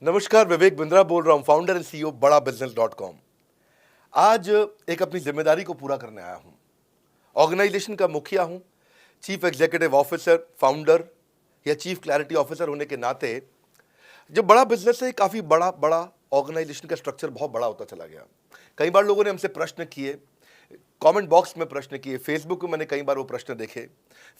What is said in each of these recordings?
नमस्कार, विवेक बिंद्रा बोल रहा हूं, फाउंडर एंड सीईओ बड़ा बिजनेस .com। आज एक अपनी जिम्मेदारी को पूरा करने आया हूं। ऑर्गेनाइजेशन का मुखिया हूं, चीफ एग्जीक्यूटिव ऑफिसर, फाउंडर या चीफ क्लैरिटी ऑफिसर होने के नाते जो बड़ा बिजनेस है, काफी बड़ा बड़ा ऑर्गेनाइजेशन का स्ट्रक्चर बहुत बड़ा होता चला गया। कई बार लोगों ने हमसे प्रश्न किए, कमेंट बॉक्स में प्रश्न किए, फेसबुक पे मैंने कई बार वो प्रश्न देखे।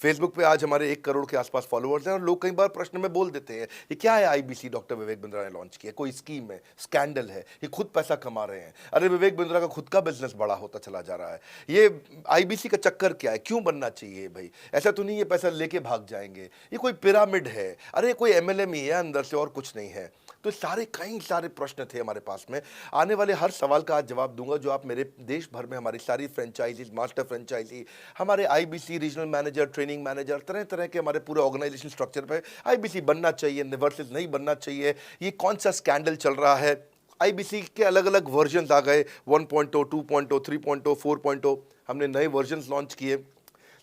फेसबुक पे आज हमारे 1 करोड़ के आसपास फॉलोअर्स हैं और लोग कई बार प्रश्न में बोल देते हैं, ये क्या है आईबीसी डॉक्टर विवेक बिंद्रा ने लॉन्च किया, कोई स्कीम है, स्कैंडल है, ये खुद पैसा कमा रहे हैं। अरे विवेक बिंद्रा का खुद का बिजनेस बड़ा होता चला जा रहा है, ये आईबीसी का चक्कर क्या है, क्यों बनना चाहिए भाई, ऐसा तो नहीं ये पैसा लेके भाग जाएंगे, ये कोई पिरामिड है, अरे कोई एमएलएम ही है अंदर से और कुछ नहीं है। तो कई सारे प्रश्न थे हमारे पास में। आने वाले हर सवाल का आज जवाब दूंगा जो आप मेरे देश भर में हमारी सारी फ्रेंचाइजीज, मास्टर फ्रेंचाइजी, हमारे IBC regional manager, training manager, तरह तरह के हमारे पूरे ऑर्गेनाइजेशन स्ट्रक्चर पे आईबीसी बनना चाहिए वर्सेस नहीं बनना चाहिए, ये कौन सा स्कैंडल चल रहा है। आईबीसी के अलग अलग वर्जन आ गए, 1.0, 2.0, 3.0, 4.0, हमने नए वर्जन लॉन्च किए।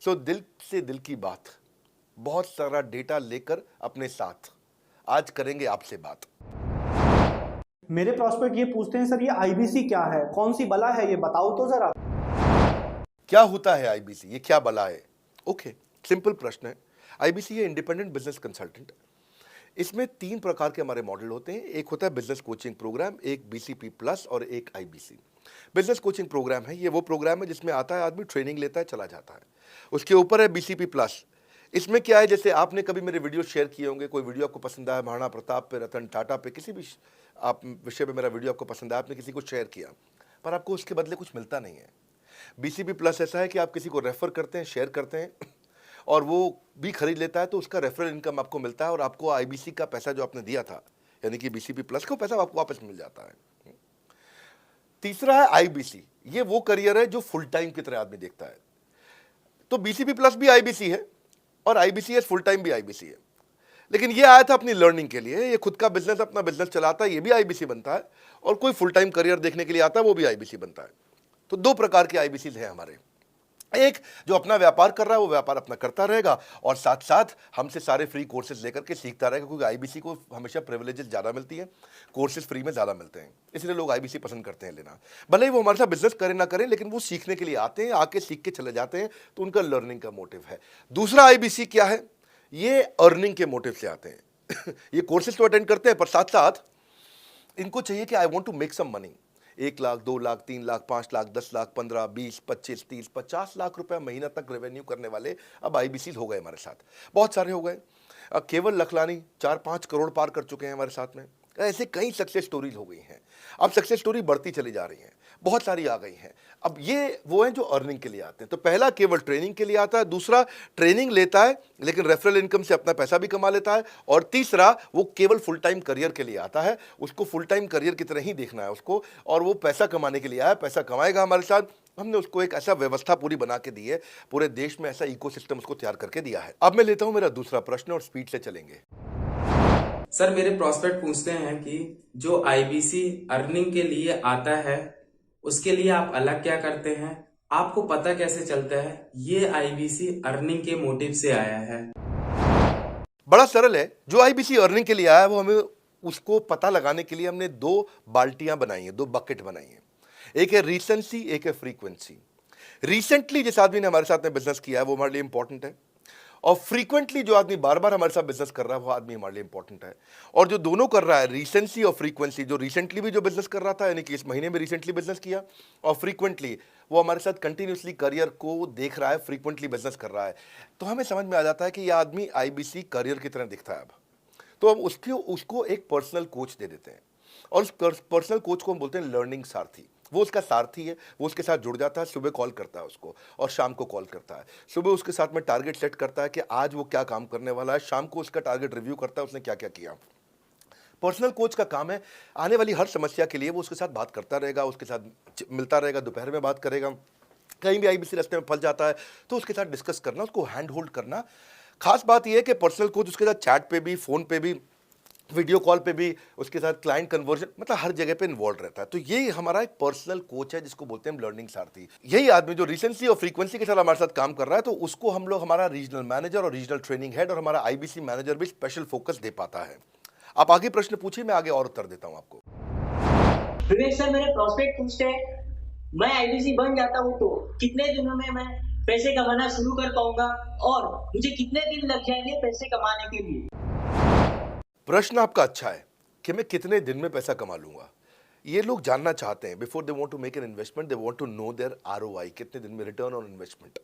सो दिल से दिल की बात, बहुत सारा डेटा लेकर अपने साथ आज करेंगे आपसे बात। मेरे प्रॉस्पेक्ट ये पूछते हैं, सर ये आईबीसी क्या है, कौन सी बला है, ये बताओ तो जरा। क्या होता है आईबीसी, ये क्या बला है? ओके, सिंपल प्रश्न है। आईबीसी है इंडिपेंडेंट बिजनेस कंसल्टेंट। इसमें 3 प्रकार के हमारे मॉडल होते हैं। एक होता है बिजनेस कोचिंग प्रोग्राम, एक बीसीपी प्लस और एक आईबीसी। बिजनेस कोचिंग प्रोग्राम है, ये वो प्रोग्राम है जिसमें आता है आदमी, ट्रेनिंग लेता है, चला जाता है। उसके ऊपर है बीसीपी प्लस। इसमें क्या है, जैसे आपने कभी मेरे वीडियो शेयर किए होंगे, कोई वीडियो आपको पसंद आया, महाराणा प्रताप पे, रतन टाटा पे, किसी भी आप विषय पे मेरा वीडियो आपको पसंद आया, आपने किसी को शेयर किया, पर आपको उसके बदले कुछ मिलता नहीं है। बीसीपी प्लस ऐसा है कि आप किसी को रेफर करते हैं, शेयर करते हैं और वो भी खरीद लेता है, तो उसका रेफरल इनकम आपको मिलता है और आपको आईबीसी का पैसा जो आपने दिया था, यानी कि बीसीपी प्लस का पैसा आपको वापस मिल जाता है। तीसरा है आईबीसी, ये वो करियर है जो फुल टाइम की तरह आदमी देखता है। तो बीसीपी प्लस भी आईबीसी है और आईबीसी फुल टाइम भी आईबीसी है। लेकिन ये आया था अपनी लर्निंग के लिए, ये खुद का बिजनेस, अपना बिजनेस चलाता है, ये भी आईबीसी बनता है, और कोई फुल टाइम करियर देखने के लिए आता है, वो भी आईबीसी बनता है। तो 2 प्रकार के आईबीसी हैं हमारे। एक जो अपना व्यापार कर रहा है वो व्यापार अपना करता रहेगा और साथ साथ हमसे सारे फ्री कोर्सेज लेकर के सीखता रहेगा, क्योंकि आईबीसी को हमेशा प्रिविलेजेस ज़्यादा मिलती है, कोर्सेज फ्री में ज़्यादा मिलते हैं, इसलिए लोग आईबीसी पसंद करते हैं लेना। भले ही वो हमारे साथ बिजनेस करें ना करें, लेकिन वो सीखने के लिए आते हैं, आके सीख के चले जाते हैं, तो उनका लर्निंग का मोटिव है। दूसरा आईबीसी क्या है, ये अर्निंग के मोटिव से आते हैं। ये कोर्सेज तो अटेंड करते हैं, पर साथ साथ इनको चाहिए कि I want to make some money. 1 lakh, 2 lakh, 3 lakh, 5 lakh, 10 lakh, 15, 20, 25, 30, 50 lakh रुपए महीना तक रेवेन्यू करने वाले अब आईबीसी हो गए हमारे साथ, बहुत सारे हो गए। केवल लखलानी 4-5 करोड़ पार कर चुके हैं हमारे साथ में। ऐसे कई सक्सेस स्टोरीज हो गई हैं। अब सक्सेस स्टोरी बढ़ती चली जा रही हैं, बहुत सारी आ गई हैं। अब ये वो हैं जो अर्निंग के लिए आते हैं। तो पहला केवल ट्रेनिंग के लिए आता है, दूसरा ट्रेनिंग लेता है लेकिन रेफरल इनकम से अपना पैसा भी कमा लेता है, और तीसरा वो केवल फुल टाइम करियर के लिए आता है। उसको फुल टाइम करियर की तरह ही देखना है उसको, और वो पैसा कमाने के लिए आया, पैसा कमाएगा हमारे साथ। हमने उसको एक ऐसा व्यवस्था पूरी बना के दी है, पूरे देश में ऐसा इकोसिस्टम उसको तैयार करके दिया है। अब मैं लेता हूं मेरा दूसरा प्रश्न और स्पीड से चलेंगे। सर मेरे प्रॉस्पेक्ट पूछते हैं कि जो आईबीसी अर्निंग के लिए आता है उसके लिए आप अलग क्या करते हैं, आपको पता कैसे चलता है ये आईबीसी अर्निंग के मोटिव से आया है? बड़ा सरल है, जो आईबीसी अर्निंग के लिए आया है वो हमें उसको पता लगाने के लिए हमने 2 बाल्टियां बनाई हैं, 2 बकेट बनाई हैं। एक है रीसेंसी, एक है फ्रीक्वेंसी। रिसेंटली जिस आदमी ने हमारे साथ में बिजनेस किया है वो हमारे लिए इंपॉर्टेंट है, और फ्रीक्वेंटली जो आदमी बार बार हमारे साथ बिजनेस कर रहा है वो आदमी हमारे लिए इंपॉर्टेंट है। और जो दोनों कर रहा है, रिसेंसी और फ्रीक्वेंसी, जो रिसेंटली भी जो बिजनेस कर रहा था, यानी कि इस महीने में रिसेंटली बिजनेस किया, और फ्रीक्वेंटली वो हमारे साथ कंटिन्यूसली करियर को देख रहा है, फ्रीक्वेंटली बिजनेस कर रहा है, तो हमें समझ में आ जाता है कि यह आदमी आईबीसी करियर की तरह दिखता है। अब तो हम उसको एक पर्सनल कोच दे देते हैं, और उस पर्सनल कोच को हम बोलते हैं लर्निंग सारथी। वो उसका सारथी है, वो उसके साथ जुड़ जाता है, सुबह कॉल करता है उसको और शाम को कॉल करता है। सुबह उसके साथ में टारगेट सेट करता है कि आज वो क्या काम करने वाला है, शाम को उसका टारगेट रिव्यू करता है उसने क्या क्या किया। पर्सनल कोच का काम है आने वाली हर समस्या के लिए वो उसके साथ बात करता रहेगा, उसके साथ मिलता रहेगा, दोपहर में बात करेगा, कहीं भी आईबीसी रास्ते में फंस जाता है तो उसके साथ डिस्कस करना, उसको हैंड होल्ड करना। खास बात यह है कि पर्सनल कोच उसके साथ चैट पे भी, फोन पे भी, वीडियो कॉल पे भी, उसके साथ क्लाइंट कन्वर्जन, मतलब हर जगह पे इन्वॉल्व रहता है। तो ये हमारा एक पर्सनल कोच है जिसको बोलते हैं लर्निंग सारथी। यही आदमी जो रिसेंसी और फ्रीक्वेंसी के साथ हमारे साथ काम कर रहा है, तो उसको हम लोग हमारा रीजनल मैनेजर और रीजनल ट्रेनिंग हेड और हमारा आईबीसी मैनेजर भी स्पेशल फोकस दे पाता है। आप आगे प्रश्न पूछिए, मैं आगे और उत्तर देता हूं आपको। विवेक सर, मेरे प्रोस्पेक्ट पूछते हैं, मैं आईबीसी बन जाता हूँ तो कितने दिनों में मैं पैसे कमाना शुरू कर पाऊंगा और मुझे कितने दिन लग जाएंगे पैसे कमाने के लिए? प्रश्न आपका अच्छा है कि मैं कितने दिन में पैसा कमा लूंगा। ये लोग जानना चाहते हैं, before they want to make an investment they want to know their ROI, कितने दिन में रिटर्न ऑन इन्वेस्टमेंट।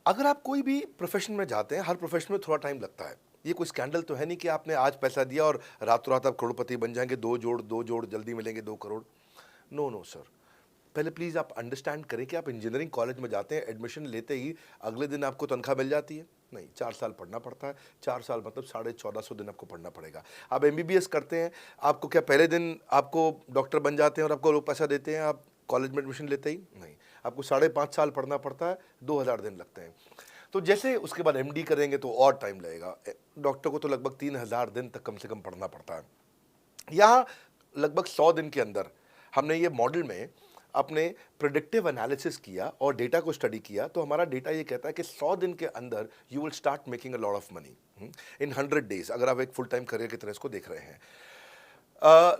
अगर आप कोई भी प्रोफेशन में जाते हैं, हर प्रोफेशन में थोड़ा टाइम लगता है। ये कोई स्कैंडल तो है नहीं कि आपने आज पैसा दिया और रातों रात आप करोड़पति बन जाएंगे, दो जोड़ जल्दी मिलेंगे 2 करोड़। नो नो सर, पहले प्लीज़ आप अंडरस्टैंड करें कि आप इंजीनियरिंग कॉलेज में जाते हैं, एडमिशन लेते ही अगले दिन आपको तनख्वाह मिल जाती है? नहीं, 4 साल पढ़ना पड़ता है। 4 साल मतलब 1450 दिन आपको पढ़ना पड़ेगा। आप एमबीबीएस करते हैं, आपको क्या पहले दिन आपको डॉक्टर बन जाते हैं और आपको लोग पैसा देते हैं आप कॉलेज में एडमिशन लेते ही? नहीं, आपको 5.5 साल पढ़ना पड़ता है, 2000 दिन लगते हैं। तो जैसे उसके बाद एमडी करेंगे तो और टाइम लगेगा। डॉक्टर को तो लगभग 3000 दिन तक कम से कम पढ़ना पड़ता है। यहाँ लगभग 100 दिन के अंदर हमने ये मॉडल में अपने प्रिडिक्टिव एनालिसिस किया और डेटा को स्टडी किया, तो हमारा डेटा ये कहता है कि 100 दिन के अंदर you will start making a lot of money in 100 days, अगर आप एक फुल टाइम करियर की तरह इसको देख रहे हैं।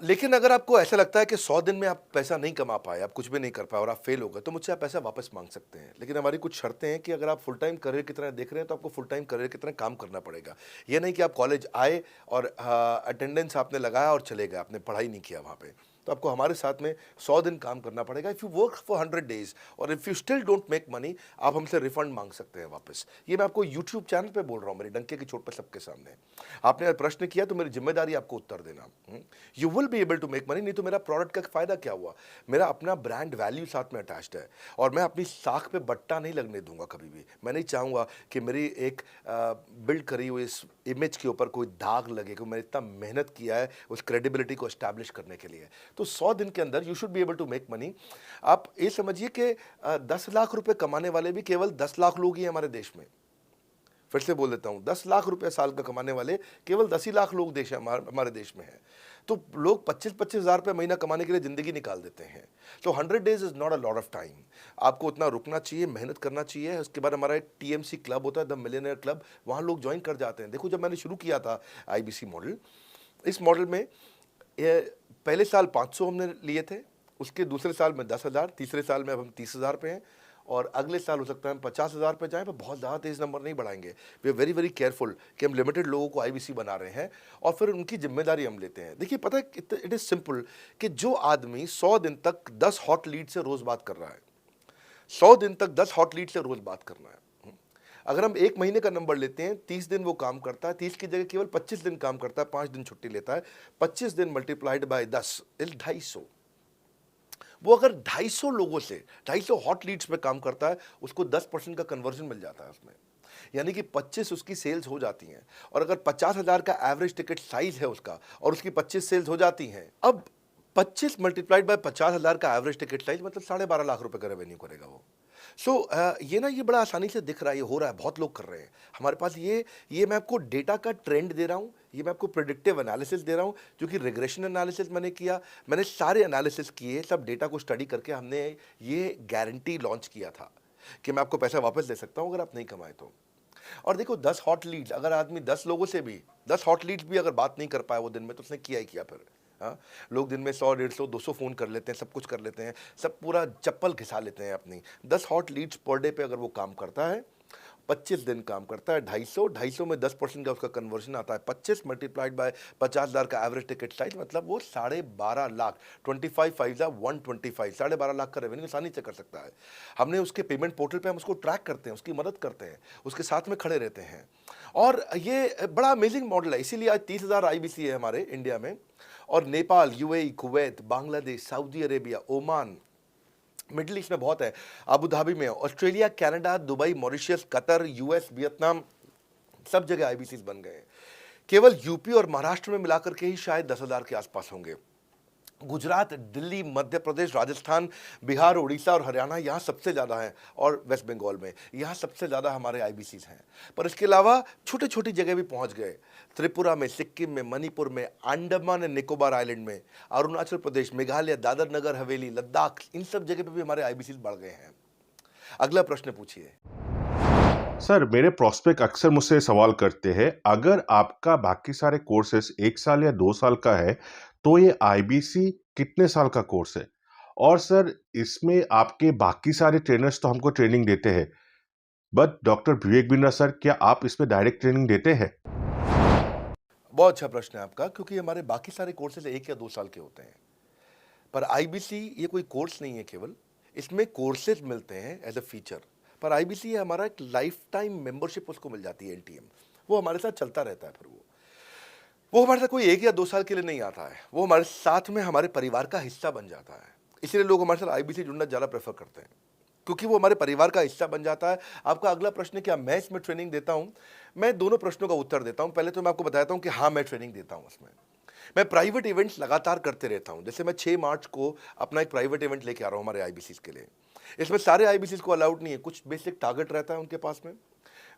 लेकिन अगर आपको ऐसा लगता है कि 100 दिन में आप पैसा नहीं कमा पाए, आप कुछ भी नहीं कर पाए और आप फेल हो गए, तो मुझसे आप पैसा वापस मांग सकते हैं। लेकिन हमारी कुछ शर्तें हैं कि अगर आप फुल टाइम करियर की तरह देख रहे हैं तो आपको फुल टाइम करियर की तरह काम करना पड़ेगा। ये नहीं कि आप कॉलेज आए और अटेंडेंस आपने लगाया और चले गए, आपने पढ़ाई नहीं किया वहाँ पे। तो आपको हमारे साथ में 100 दिन काम करना पड़ेगा। If you work for 100 days और if you still don't make money, आप हमसे रिफंड मांग सकते हैं वापस। ये मैं आपको यूट्यूब चैनल पे बोल रहा हूँ, मेरे डंके की चोट पर सबके सामने। आपने प्रश्न किया तो मेरी जिम्मेदारी आपको उत्तर देना। You will be able to make money, नहीं तो मेरा प्रोडक्ट का फ़ायदा क्या हुआ? मेरा अपना ब्रांड वैल्यू साथ में अटैच्ड है और मैं अपनी साख पे बट्टा नहीं लगने दूंगा कभी भी। मैं नहीं चाहूँगा कि मेरी एक बिल्ड करी हुई इस इमेज के ऊपर कोई दाग लगे, कि मैंने इतना मेहनत किया है उस क्रेडिबिलिटी को एस्टैब्लिश करने के लिए। तो 100 दिन के अंदर you should be able to make money. आप ये समझिए कि 10 लाख रुपए कमाने वाले भी केवल 10 लाख लोग ही हैं हमारे देश में। फिर से बोल देता हूं, 10 लाख रुपए साल का कमाने वाले केवल 10 ही लाख लोग देश हमारे देश में हैं। तो लोग 25-25 हज़ार रुपये महीना कमाने के लिए ज़िंदगी निकाल देते हैं। तो 100 days is not a lot of time. आपको उतना रुकना चाहिए, मेहनत करना चाहिए। उसके बाद हमारा एक टीएमसी क्लब होता है, द मिलियनेयर क्लब, वहाँ लोग ज्वाइन कर जाते हैं। देखो, जब मैंने शुरू किया था आईबीसी मॉडल, इस मॉडल में पहले साल 500 हमने लिए थे, उसके दूसरे साल में 10,000, तीसरे साल में अब हम 30,000 पे हैं और अगले साल हो सकता है हम 50,000 पे जाएं, पर बहुत ज़्यादा तेज़ नंबर नहीं बढ़ाएंगे। We are very very careful कि हम लिमिटेड लोगों को आईबीसी बना रहे हैं और फिर उनकी जिम्मेदारी हम लेते हैं। देखिए, पता है इट इज़ सिंपल कि जो आदमी 100 दिन तक 10 हॉट लीड से रोज़ बात कर रहा है, 100 दिन तक 10 हॉट लीड से रोज़ बात करना है। अगर हम 1 महीने का नंबर लेते हैं, 30 दिन वो काम करता है, 30 की जगह केवल 25 दिन काम करता है, 5 दिन छुट्टी लेता है, 25 दिन मल्टीप्लाइड बाय 10 इज 250। वो अगर 250 लोगों से 250 हॉट लीड्स पे काम करता है, उसको 10% का कन्वर्जन मिल जाता है उसमें, यानी कि 25 उसकी सेल्स हो जाती हैं। और अगर 50,000 का एवरेज टिकट साइज है उसका और उसकी 25 सेल्स हो जाती हैं, अब 25 मल्टीप्लाइड बाय 50,000 का एवरेज टिकट साइज मतलब 12.5 लाख रुपए का रेवेन्यू करेगा वो। ये ना, ये बड़ा आसानी से दिख रहा है, ये हो रहा है, बहुत लोग कर रहे हैं हमारे पास। ये मैं आपको डेटा का ट्रेंड दे रहा हूँ, ये मैं आपको प्रेडिक्टिव एनालिसिस दे रहा हूँ, जो कि रिग्रेशन एनालिसिस मैंने किया। मैंने सारे एनालिसिस किए, सब डेटा को स्टडी करके हमने ये गारंटी लॉन्च किया था कि मैं आपको पैसा वापस दे सकता हूँ अगर आप नहीं कमाए तो। और देखो, 10 हॉट लीड्स, अगर आदमी 10 लोगों से भी 10 हॉट लीड्स भी अगर बात नहीं कर पाए वो दिन में, तो उसने किया ही किया फिर। हाँ, लोग दिन में 100, 150, 200 फ़ोन कर लेते हैं, सब कुछ कर लेते हैं, सब पूरा चप्पल घिसा लेते हैं अपनी। 10 हॉट लीड्स पर डे पे अगर वो काम करता है, 25 दिन काम करता है, 250 में 10% का उसका कन्वर्जन आता है, 25 मल्टीप्लाइड बाय 50,000 का एवरेज टिकट साइज, मतलब वो 12.5 लाख, 25 5 125, 12.5 लाख का रेवेन्यू आसानी से कर सकता है। हमने उसके पेमेंट पोर्टल पे हम उसको ट्रैक करते हैं, उसकी मदद करते हैं, उसके साथ में खड़े रहते हैं। और ये बड़ा अमेजिंग मॉडल है, इसीलिए आज 30,000 आईबीसी है हमारे इंडिया में। और Nepal, UAE, Kuwait, Bangladesh, Saudi Arabia, Oman, middle east में बहुत है, अबू धाबी में, Australia, Canada, Dubai, Mauritius, Qatar, US, Vietnam, सब जगह आईबीसीज बन गए हैं। केवल यूपी और महाराष्ट्र में मिलाकर के ही शायद 10,000 के आसपास होंगे। गुजरात, दिल्ली, मध्य प्रदेश, राजस्थान, बिहार, उड़ीसा और हरियाणा, यहाँ सबसे ज़्यादा हैं, और वेस्ट बंगाल में यहाँ सबसे ज़्यादा हमारे आईबीसीज हैं। पर इसके अलावा छोटी छोटी जगह भी पहुँच गए, त्रिपुरा में, सिक्किम में, मणिपुर में, अंडमान एंड निकोबार आइलैंड में, अरुणाचल प्रदेश, मेघालय, दादर नगर हवेली, लद्दाख, इन सब जगह पे भी हमारे आईबीसीज बढ़ गए हैं। अगला प्रश्न पूछिए। सर, मेरे प्रोस्पेक्ट अक्सर मुझसे सवाल करते हैं, अगर आपका बाकी सारे कोर्सेस 1 साल या 2 साल का है, तो ये आईबीसी कितने साल का कोर्स है? और सर, इसमें आपके बाकी सारे ट्रेनर्स तो हमको ट्रेनिंग देते हैं, but doctor Vivek Bindra sir, क्या आप इसमें डायरेक्ट ट्रेनिंग देते हैं? बहुत अच्छा प्रश्न है आपका, क्योंकि हमारे बाकी सारे कोर्सेज 1 या 2 साल के होते हैं, पर आईबीसी ये कोई कोर्स नहीं है केवल, इसमें कोर्सेज मिलते हैं एज अ फीचर। पर आईबीसी हमारा एक लाइफ टाइम मेंबरशिप उसको मिल जाती है, एलटीएम, वो हमारे साथ चलता रहता है। फिर वो हमारे साथ कोई 1 या 2 साल के लिए नहीं आता है, वो हमारे साथ में हमारे परिवार का हिस्सा बन जाता है। इसलिए लोग हमारे साथ आईबीसी जुड़ना ज़्यादा प्रेफर करते हैं, क्योंकि वो हमारे परिवार का हिस्सा बन जाता है। आपका अगला प्रश्न है, क्या मैं इसमें ट्रेनिंग देता हूं? मैं दोनों प्रश्नों का उत्तर देता हूं। पहले तो मैं आपको बताता हूं कि हाँ, मैं ट्रेनिंग देता हूं इसमें। मैं प्राइवेट इवेंट्स लगातार करते रहता हूं। जैसे मैं 6 मार्च को अपना एक प्राइवेट इवेंट लेके आ रहा हूं हमारे आईबीसी के लिए। इसमें सारे आईबीसी को अलाउड नहीं है, कुछ बेसिक टारगेट रहता है उनके पास में।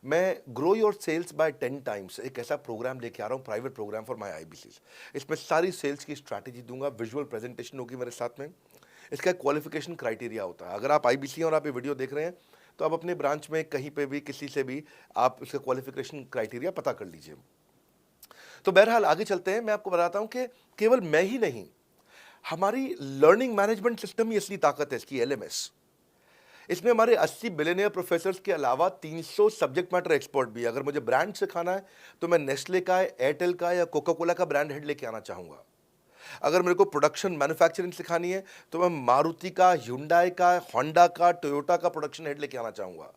मैं grow your sales by 10 times एक ऐसा प्रोग्राम लेके आ रहा हूँ, private program for my IBC. इसमें सारी सेल्स की स्ट्रैटेजी दूंगा, विजुअल प्रेजेंटेशन होगी मेरे साथ में। इसका क्वालिफिकेशन क्राइटेरिया होता है। अगर आप आईबीसी और आप ये वीडियो देख रहे हैं, तो आप अपने ब्रांच में कहीं पे भी किसी से भी आप इसका क्वालिफिकेशन क्राइटेरिया पता कर लीजिए। तो बहरहाल आगे चलते हैं। मैं आपको बताता हूं कि केवल मैं ही नहीं, हमारी लर्निंग मैनेजमेंट सिस्टम ही असली ताकत है इसकी, एलएमएस। इसमें हमारे 80 बिलियनियर प्रोफेसर्स के अलावा 300 सब्जेक्ट मैटर एक्सपर्ट भी है। अगर मुझे ब्रांड सिखाना है, तो मैं नेस्ले का, एयरटेल का या कोका कोला का ब्रांड हेड लेके आना चाहूँगा। अगर मेरे को प्रोडक्शन मैन्युफैक्चरिंग सिखानी है, तो मैं मारुति का, ह्युंडई का, होंडा का, टोयोटा का प्रोडक्शन हेड लेके आना चाहूँगा।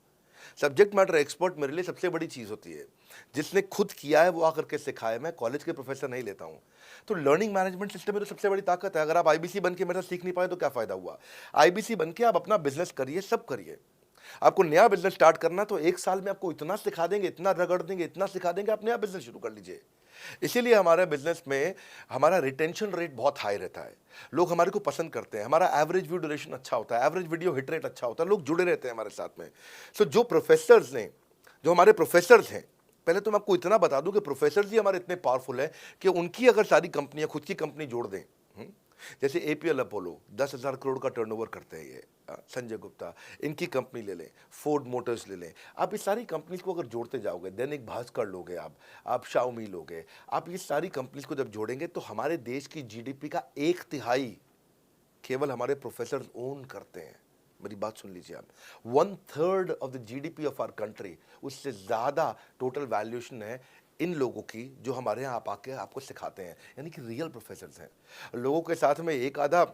सब्जेक्ट मैटर एक्सपर्ट मेरे लिए सबसे बड़ी चीज़ होती है। जिसने खुद किया है वो आकर के सिखाए। मैं कॉलेज के प्रोफेसर नहीं लेता हूँ। तो लर्निंग मैनेजमेंट सिस्टम में तो सबसे बड़ी ताकत है। अगर आप आईबीसी बन के मेरे साथ सीख नहीं पाए तो क्या फ़ायदा हुआ? आईबीसी बन के आप अपना बिजनेस करिए, सब करिए। आपको नया बिजनेस स्टार्ट करना, तो 1 साल में आपको इतना सिखा देंगे, इतना रगड़ देंगे, इतना सिखा देंगे, आप नया बिजनेस शुरू कर लीजिए। इसीलिए हमारे बिजनेस में हमारा रिटेंशन रेट बहुत हाई रहता है। लोग हमारे को पसंद करते हैं। हमारा एवरेज व्यू ड्यूरेशन अच्छा होता है, एवरेज वीडियो हिट रेट अच्छा होता है, लोग जुड़े रहते हैं हमारे साथ में। सो जो हमारे प्रोफेसर्स हैं, पहले तो मैं आपको इतना बता दूं कि प्रोफेसर्स ही हमारे इतने पावरफुल हैं कि उनकी अगर सारी कंपनियां खुद की कंपनी जोड़ दें, जैसे एपीएल अपोलो 10,000 करोड़ का टर्नओवर करते हैं ये, संजय गुप्ता, इनकी कंपनी ले लें, फोर्ड मोटर्स ले लें। आप इस सारी कंपनीज को अगर जोड़ते जाओगे, दैनिक भास्कर लोगे, आप शाओमी लोगे, आप ये सारी कंपनीज को जब जोड़ेंगे, तो हमारे देश की जीडीपी का 1/3 केवल हमारे प्रोफेसर ओन करते हैं। मेरी बात सुन लीजिए आप, 1/3 of the GDP of our country, उससे ज़्यादा टोटल वैल्यूएशन है इन लोगों की, जो हमारे यहाँ आप आके आपको सिखाते हैं, यानी कि रियल प्रोफेसर्स हैं। लोगों के साथ में एक आधा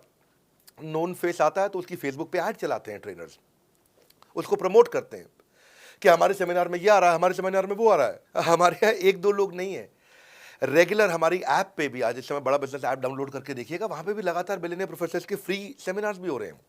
नोन फेस आता है, तो उसकी फेसबुक पे ऐड चलाते हैं ट्रेनर्स, उसको प्रमोट करते हैं कि हमारे सेमिनार में ये आ रहा है, हमारे सेमिनार में वो आ रहा है। हमारे यहाँ 1-2 लोग नहीं है, रेगुलर हमारी ऐप पे भी, आज इस समय बड़ा बिजनेस ऐप डाउनलोड करके देखिएगा, वहाँ पे भी लगातार बिलियनियर प्रोफेसर्स के फ्री सेमिनार्स भी हो रहे हैं।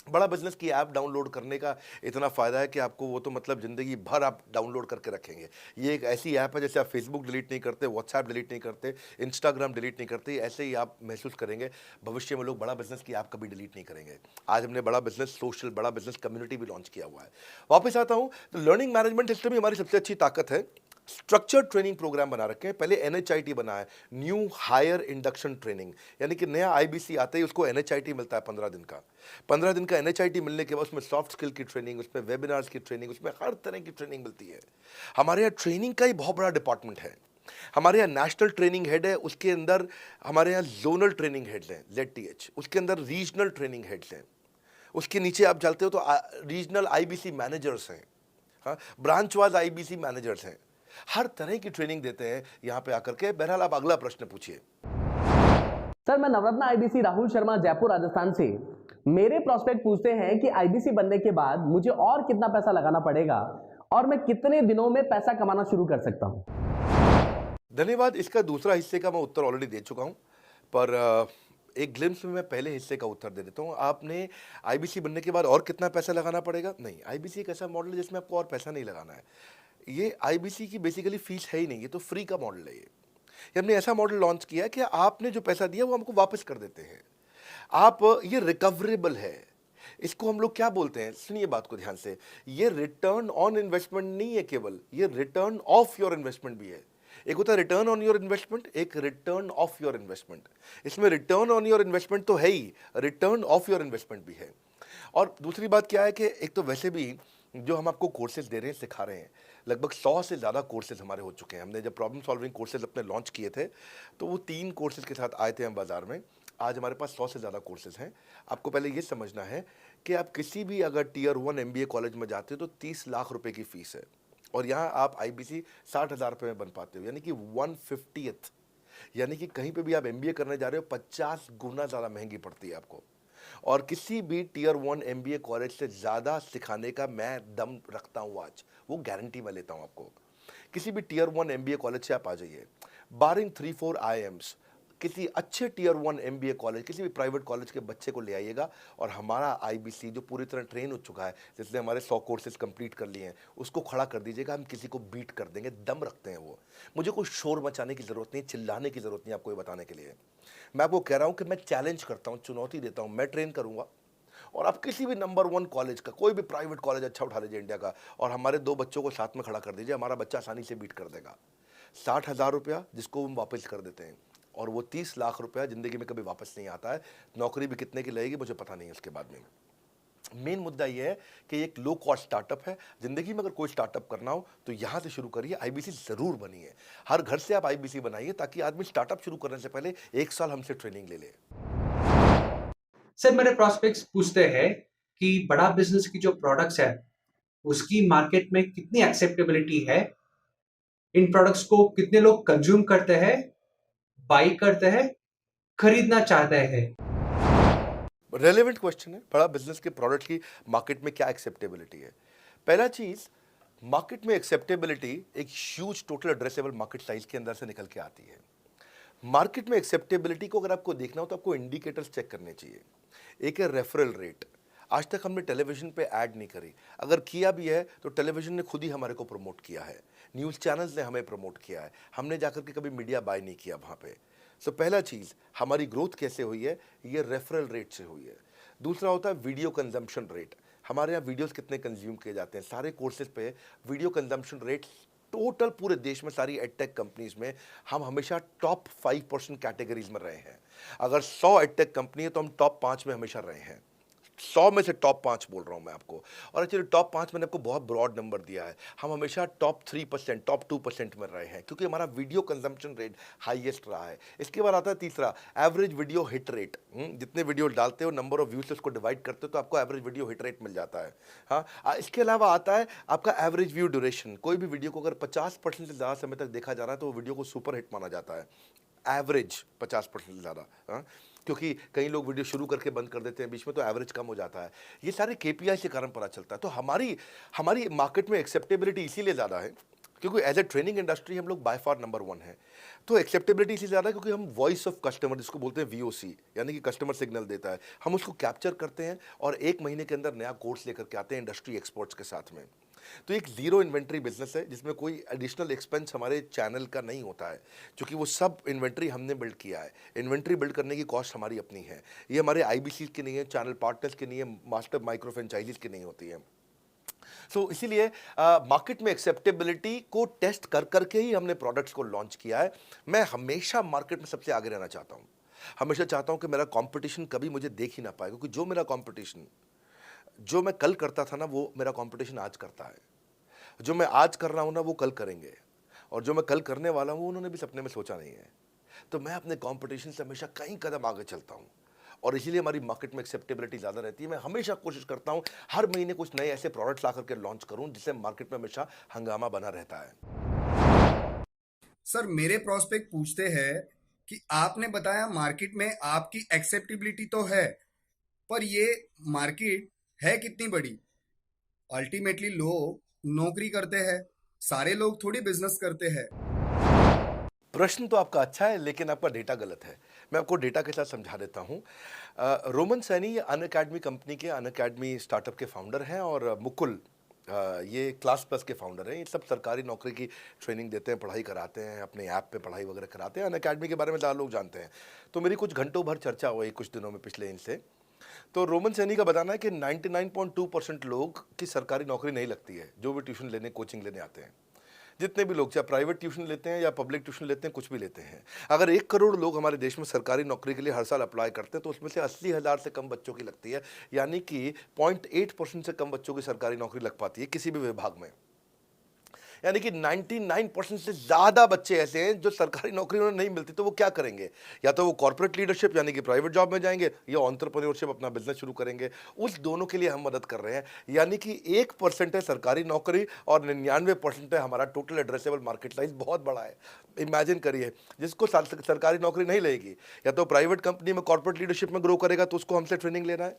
बड़ा बिजनेस की ऐप डाउनलोड करने का इतना फ़ायदा है कि आपको वो तो मतलब ज़िंदगी भर आप डाउनलोड करके रखेंगे। ये एक ऐसी ऐप है, जैसे आप फेसबुक डिलीट नहीं करते, व्हाट्सएप डिलीट नहीं करते, इंस्टाग्राम डिलीट नहीं करते, ऐसे ही आप महसूस करेंगे। भविष्य में लोग बड़ा बिजनेस की ऐप कभी डिलीट नहीं करेंगे। आज हमने बड़ा बिजनेस सोशल, बड़ा बिजनेस कम्युनिटी भी लॉन्च किया हुआ है। वापस आता हूँ, तो लर्निंग मैनेजमेंट सिस्टम ही हमारी सबसे अच्छी ताकत है। स्ट्रक्चर्ड ट्रेनिंग प्रोग्राम बना रखे हैं। पहले एनएचआईटी बना है, न्यू हायर इंडक्शन ट्रेनिंग, यानी कि नया आईबीसी आता है, उसको एनएचआईटी मिलता है 15 दिन का। 15 दिन का एनएचआईटी मिलने के बाद उसमें सॉफ्ट स्किल की ट्रेनिंग, उसमें वेबिनार्स की ट्रेनिंग, उसमें हर तरह की ट्रेनिंग मिलती है। हमारे यहाँ ट्रेनिंग का ही बहुत बड़ा डिपार्टमेंट है। हमारे यहाँ नेशनल ट्रेनिंग हेड है, उसके अंदर हमारे यहाँ जोनल ट्रेनिंग हेड्स हैं, ZTH, उसके अंदर रीजनल ट्रेनिंग हेड्स हैं, उसके नीचे आप चलते हो तो रीजनल आईबीसी मैनेजर्स हैं, हाँ, ब्रांच वाइज आईबीसी मैनेजर्स हैं। हर तरह की ट्रेनिंग देते हैं यहाँ पे आकर के। बहरहाल आप अगला प्रश्न पूछिए। सर, मैं नवरत्न आईबीसी राहुल शर्मा, जयपुर राजस्थान से। मेरे प्रोस्पेक्ट पूछते हैं कि आईबीसी बनने के बाद मुझे और कितना पैसा लगाना पड़ेगा और मैं कितने दिनों में पैसा कमाना शुरू कर सकता हूं? धन्यवाद। इसका दूसरा हिस्से का मैं उत्तर ऑलरेडी दे चुका हूं, पर एक ग्लिम्स में मैं पहले हिस्से का उत्तर दे देता हूं। आपने आईबीसी बनने के बाद और कितना पैसा लगाना पड़ेगा? नहीं, आईबीसी एक ऐसा मॉडल है जिसमें आपको और पैसा नहीं लगाना है। ये आईबीसी की बेसिकली फीस है ही नहीं, ये तो फ्री का मॉडल है। ये हमने ऐसा मॉडल लॉन्च किया कि आपने जो पैसा दिया वो हमको वापस कर देते हैं। आप, ये रिकवरेबल है। इसको हम लोग क्या बोलते हैं, सुनिए बात को ध्यान से, ये रिटर्न ऑन इन्वेस्टमेंट नहीं है केवल, ये रिटर्न ऑफ योर इन्वेस्टमेंट भी है। एक होता है रिटर्न ऑन योर इन्वेस्टमेंट, एक रिटर्न ऑफ योर इन्वेस्टमेंट। इसमें रिटर्न ऑन योर इन्वेस्टमेंट तो है ही, रिटर्न ऑफ योर इन्वेस्टमेंट भी है। और दूसरी बात क्या है कि एक तो वैसे भी जो हम आपको कोर्सेज दे रहे हैं, सिखा रहे हैं, लगभग 100 से ज़्यादा कोर्सेज हमारे हो चुके हैं। हमने जब प्रॉब्लम सॉल्विंग कोर्सेज अपने लॉन्च किए थे तो वो 3 कोर्सेज के साथ आए थे हम बाज़ार में। आज हमारे पास 100 से ज़्यादा कोर्सेज हैं। आपको पहले ये समझना है कि आप किसी भी अगर टियर 1 एमबीए कॉलेज में जाते हो तो 30 लाख रुपए की फ़ीस है, और यहाँ आप आईबीसी 60,000 रुपये में बन पाते हो, यानी कि 1/50th। यानी कि कहीं पे भी आप एमबीए करने जा रहे हो 50 गुना ज़्यादा महंगी पड़ती है आपको। और किसी भी टियर 1 एमबीए कॉलेज से ज़्यादा सिखाने का मैं दम रखता हूँ आज, वो गारंटी मैं लेता हूँ आपको। किसी भी टियर 1 एमबीए कॉलेज से आप आ जाइए, बारिंग 3-4 आईएम्स, किसी अच्छे टियर 1 एमबीए कॉलेज, किसी भी प्राइवेट कॉलेज के बच्चे को ले आइएगा, और हमारा आईबीसी जो पूरी तरह ट्रेन हो चुका है, जिसने हमारे 100 कोर्सेज कंप्लीट कर लिए हैं, उसको खड़ा कर दीजिएगा, हम किसी को बीट कर देंगे, दम रखते हैं वो। मुझे कोई शोर मचाने की ज़रूरत नहीं, चिल्लाने की ज़रूरत नहीं आपको ये बताने के लिए। मैं आपको कह रहा हूँ कि मैं चैलेंज करता हूँ, चुनौती देता हूँ, मैं ट्रेन करूँगा, और आप किसी भी नंबर 1 कॉलेज का, कोई भी प्राइवेट कॉलेज अच्छा उठा लीजिए इंडिया का, और हमारे 2 बच्चों को साथ में खड़ा कर दीजिए, हमारा बच्चा आसानी से बीट कर देगा। 60,000 रुपया जिसको हम वापस कर देते हैं, और वो 30 लाख रुपया ज़िंदगी में कभी वापस नहीं आता है। नौकरी भी कितने की लगेगी मुझे पता नहीं है उसके बाद में। मेन मुद्दा ये है कि एक लो कॉस्ट स्टार्टअप है। ज़िंदगी में अगर कोई स्टार्टअप करना हो तो यहाँ से शुरू करिए, आईबीसी ज़रूर बनिए। हर घर से आप आईबीसी बनाइए, ताकि आदमी स्टार्टअप शुरू करने से पहले 1 साल हमसे ट्रेनिंग ले ले। सर मेरे प्रोस्पेक्ट्स पूछते हैं कि बड़ा बिजनेस की जो प्रोडक्ट्स है उसकी मार्केट में कितनी एक्सेप्टेबिलिटी है, इन प्रोडक्ट्स को कितने लोग कंज्यूम करते हैं, बाई करते हैं, खरीदना चाहते हैं। रेलेवेंट क्वेश्चन है। बड़ा बिजनेस के प्रोडक्ट की मार्केट में क्या एक्सेप्टेबिलिटी है? पहला चीज, मार्केट में एक्सेप्टेबिलिटी एक huge total addressable market size के अंदर से निकल के आती है। मार्केट में एक्सेप्टेबिलिटी को अगर आपको देखना हो तो आपको इंडिकेटर्स चेक करने चाहिए। एक है रेफरल रेट। आज तक हमने टेलीविजन पे ऐड नहीं करी, अगर किया भी है तो टेलीविजन ने खुद ही हमारे को प्रमोट किया है, न्यूज़ चैनल्स ने हमें प्रमोट किया है, हमने जाकर के कभी मीडिया बाय नहीं किया वहाँ पे। सो पहला चीज़, हमारी ग्रोथ कैसे हुई है, ये रेफरल रेट से हुई है। दूसरा होता है वीडियो कंजम्पशन रेट। हमारे यहाँ वीडियोस कितने कंज्यूम किए जाते हैं, सारे कोर्सेज पे वीडियो कंजम्पशन रेट टोटल पूरे देश में सारी एडटेक कंपनीज में हम हमेशा टॉप 5% कैटेगरीज में रहे हैं। अगर 100 एडटेक कंपनी है तो हम टॉप 5 में हमेशा रहे हैं। 100 में से टॉप 5 बोल रहा हूं मैं आपको, और एक्चुअली टॉप 5 मैंने आपको बहुत ब्रॉड नंबर दिया है। हम हमेशा टॉप 3%, टॉप 2% में रहे हैं, क्योंकि हमारा वीडियो कंजम्पशन रेट हाईएस्ट रहा है। इसके बाद आता है तीसरा, एवरेज वीडियो हिट रेट। जितने वीडियो डालते हो, नंबर ऑफ व्यूज से उसको डिवाइड करते हो तो आपको एवरेज वीडियो हिट रेट मिल जाता है। हाँ, इसके अलावा आता है आपका एवरेज व्यू ड्यूरेशन। कोई भी वीडियो को अगर 50% से ज़्यादा समय तक देखा जा रहा है तो वो वीडियो को सुपर हिट माना जाता है। एवरेज 50% से ज़्यादा, क्योंकि कई लोग वीडियो शुरू करके बंद कर देते हैं बीच में, तो एवरेज कम हो जाता है। ये सारे केपीआई के कारण पता चलता है। तो हमारी मार्केट में एक्सेप्टेबिलिटी इसीलिए ज़्यादा है क्योंकि एज ए ट्रेनिंग इंडस्ट्री हम लोग बाय फार नंबर 1 है। तो एक्सेप्टेबिलिटी इसलिए ज़्यादा है क्योंकि हम वॉइस ऑफ कस्टमर, जिसको बोलते हैं वीओसी, यानी कि कस्टमर सिग्नल देता है, हम उसको कैप्चर करते हैं और 1 महीने के अंदर नया कोर्स लेकर के आते हैं इंडस्ट्री एक्सपर्ट्स के साथ में। तो एक जीरो इन्वेंट्री बिजनेस है जिसमें कोई एडिशनल एक्सपेंस हमारे चैनल का नहीं होता है, क्योंकि वो सब इन्वेंट्री हमने बिल्ड किया है। इन्वेंट्री बिल्ड करने की कॉस्ट हमारी अपनी है। ये हमारे आईबीसी की नहीं है, चैनल पार्टनर्स की नहीं है, मास्टर माइक्रो फ्रेंचाइजीज की नहीं होती है। सो इसीलिए मार्केट में एक्सेप्टेबिलिटी को टेस्ट कर करके ही हमने प्रोडक्ट्स को लॉन्च किया है। मैं हमेशा मार्केट में सबसे आगे रहना चाहता हूँ। हमेशा चाहता हूँ कि मेरा कंपटीशन कभी मुझे देख ही ना पाए, क्योंकि जो मेरा कंपटीशन, जो मैं कल करता था ना, वो मेरा कंपटीशन आज करता है। जो मैं आज कर रहा हूँ ना, वो कल करेंगे, और जो मैं कल करने वाला हूँ उन्होंने भी सपने में सोचा नहीं है। तो मैं अपने कंपटीशन से हमेशा कई कदम आगे चलता हूँ, और इसीलिए हमारी मार्केट में एक्सेप्टेबिलिटी ज़्यादा रहती है। मैं हमेशा कोशिश करता हूँ हर महीने कुछ नए ऐसे प्रोडक्ट्स ला करके लॉन्च करूँ जिससे मार्केट में हमेशा हंगामा बना रहता है। सर मेरे प्रोस्पेक्ट पूछते हैं कि आपने बताया मार्केट में आपकी एक्सेप्टेबिलिटी तो है, पर ये मार्केट है कितनी बड़ी? अल्टीमेटली लोग नौकरी करते हैं, सारे लोग थोड़ी बिजनेस करते हैं। प्रश्न तो आपका अच्छा है, लेकिन आपका डेटा गलत है। मैं आपको डेटा के साथ समझा देता हूँ। रोमन सैनी ये अनअकैडमी कंपनी के, अनअकैडमी स्टार्टअप के फाउंडर हैं, और मुकुल ये क्लास प्लस के फाउंडर हैं। ये सब सरकारी नौकरी की ट्रेनिंग देते हैं, पढ़ाई कराते हैं, अपने ऐप पे पढ़ाई वगैरह कराते हैं। अनअकैडमी के बारे में ज़्यादा लोग जानते हैं। तो मेरी कुछ घंटों भर चर्चा हुई कुछ दिनों में पिछले इनसे। तो रोमन सैनी का बताना है कि 99.2% लोग की सरकारी नौकरी नहीं लगती है, जो भी ट्यूशन लेने, कोचिंग लेने आते हैं। जितने भी लोग चाहे प्राइवेट ट्यूशन लेते हैं या पब्लिक ट्यूशन लेते हैं, कुछ भी लेते हैं, अगर 1 करोड़ लोग हमारे देश में सरकारी नौकरी के लिए हर साल अप्लाई करते हैं तो उसमें से 80,000 से कम बच्चों की लगती है, यानी कि 0.8% से कम बच्चों की सरकारी नौकरी लग पाती है किसी भी विभाग में। यानी कि 99% से ज़्यादा बच्चे ऐसे हैं जो सरकारी नौकरी उन्हें नहीं मिलती, तो वो क्या करेंगे? या तो वो कॉर्पोरेट लीडरशिप यानी कि प्राइवेट जॉब में जाएंगे या एंटरप्रेन्योरशिप अपना बिजनेस शुरू करेंगे। उस दोनों के लिए हम मदद कर रहे हैं, यानी कि 1% है सरकारी नौकरी और 99% है हमारा टोटल एड्रेसेबल मार्केट साइज। बहुत बड़ा है। इमेजिन करिए, जिसको सरकारी नौकरी नहीं लगेगी, या तो प्राइवेट कंपनी में कॉर्पोरेट लीडरशिप में ग्रो करेगा तो उसको हमसे ट्रेनिंग लेना है,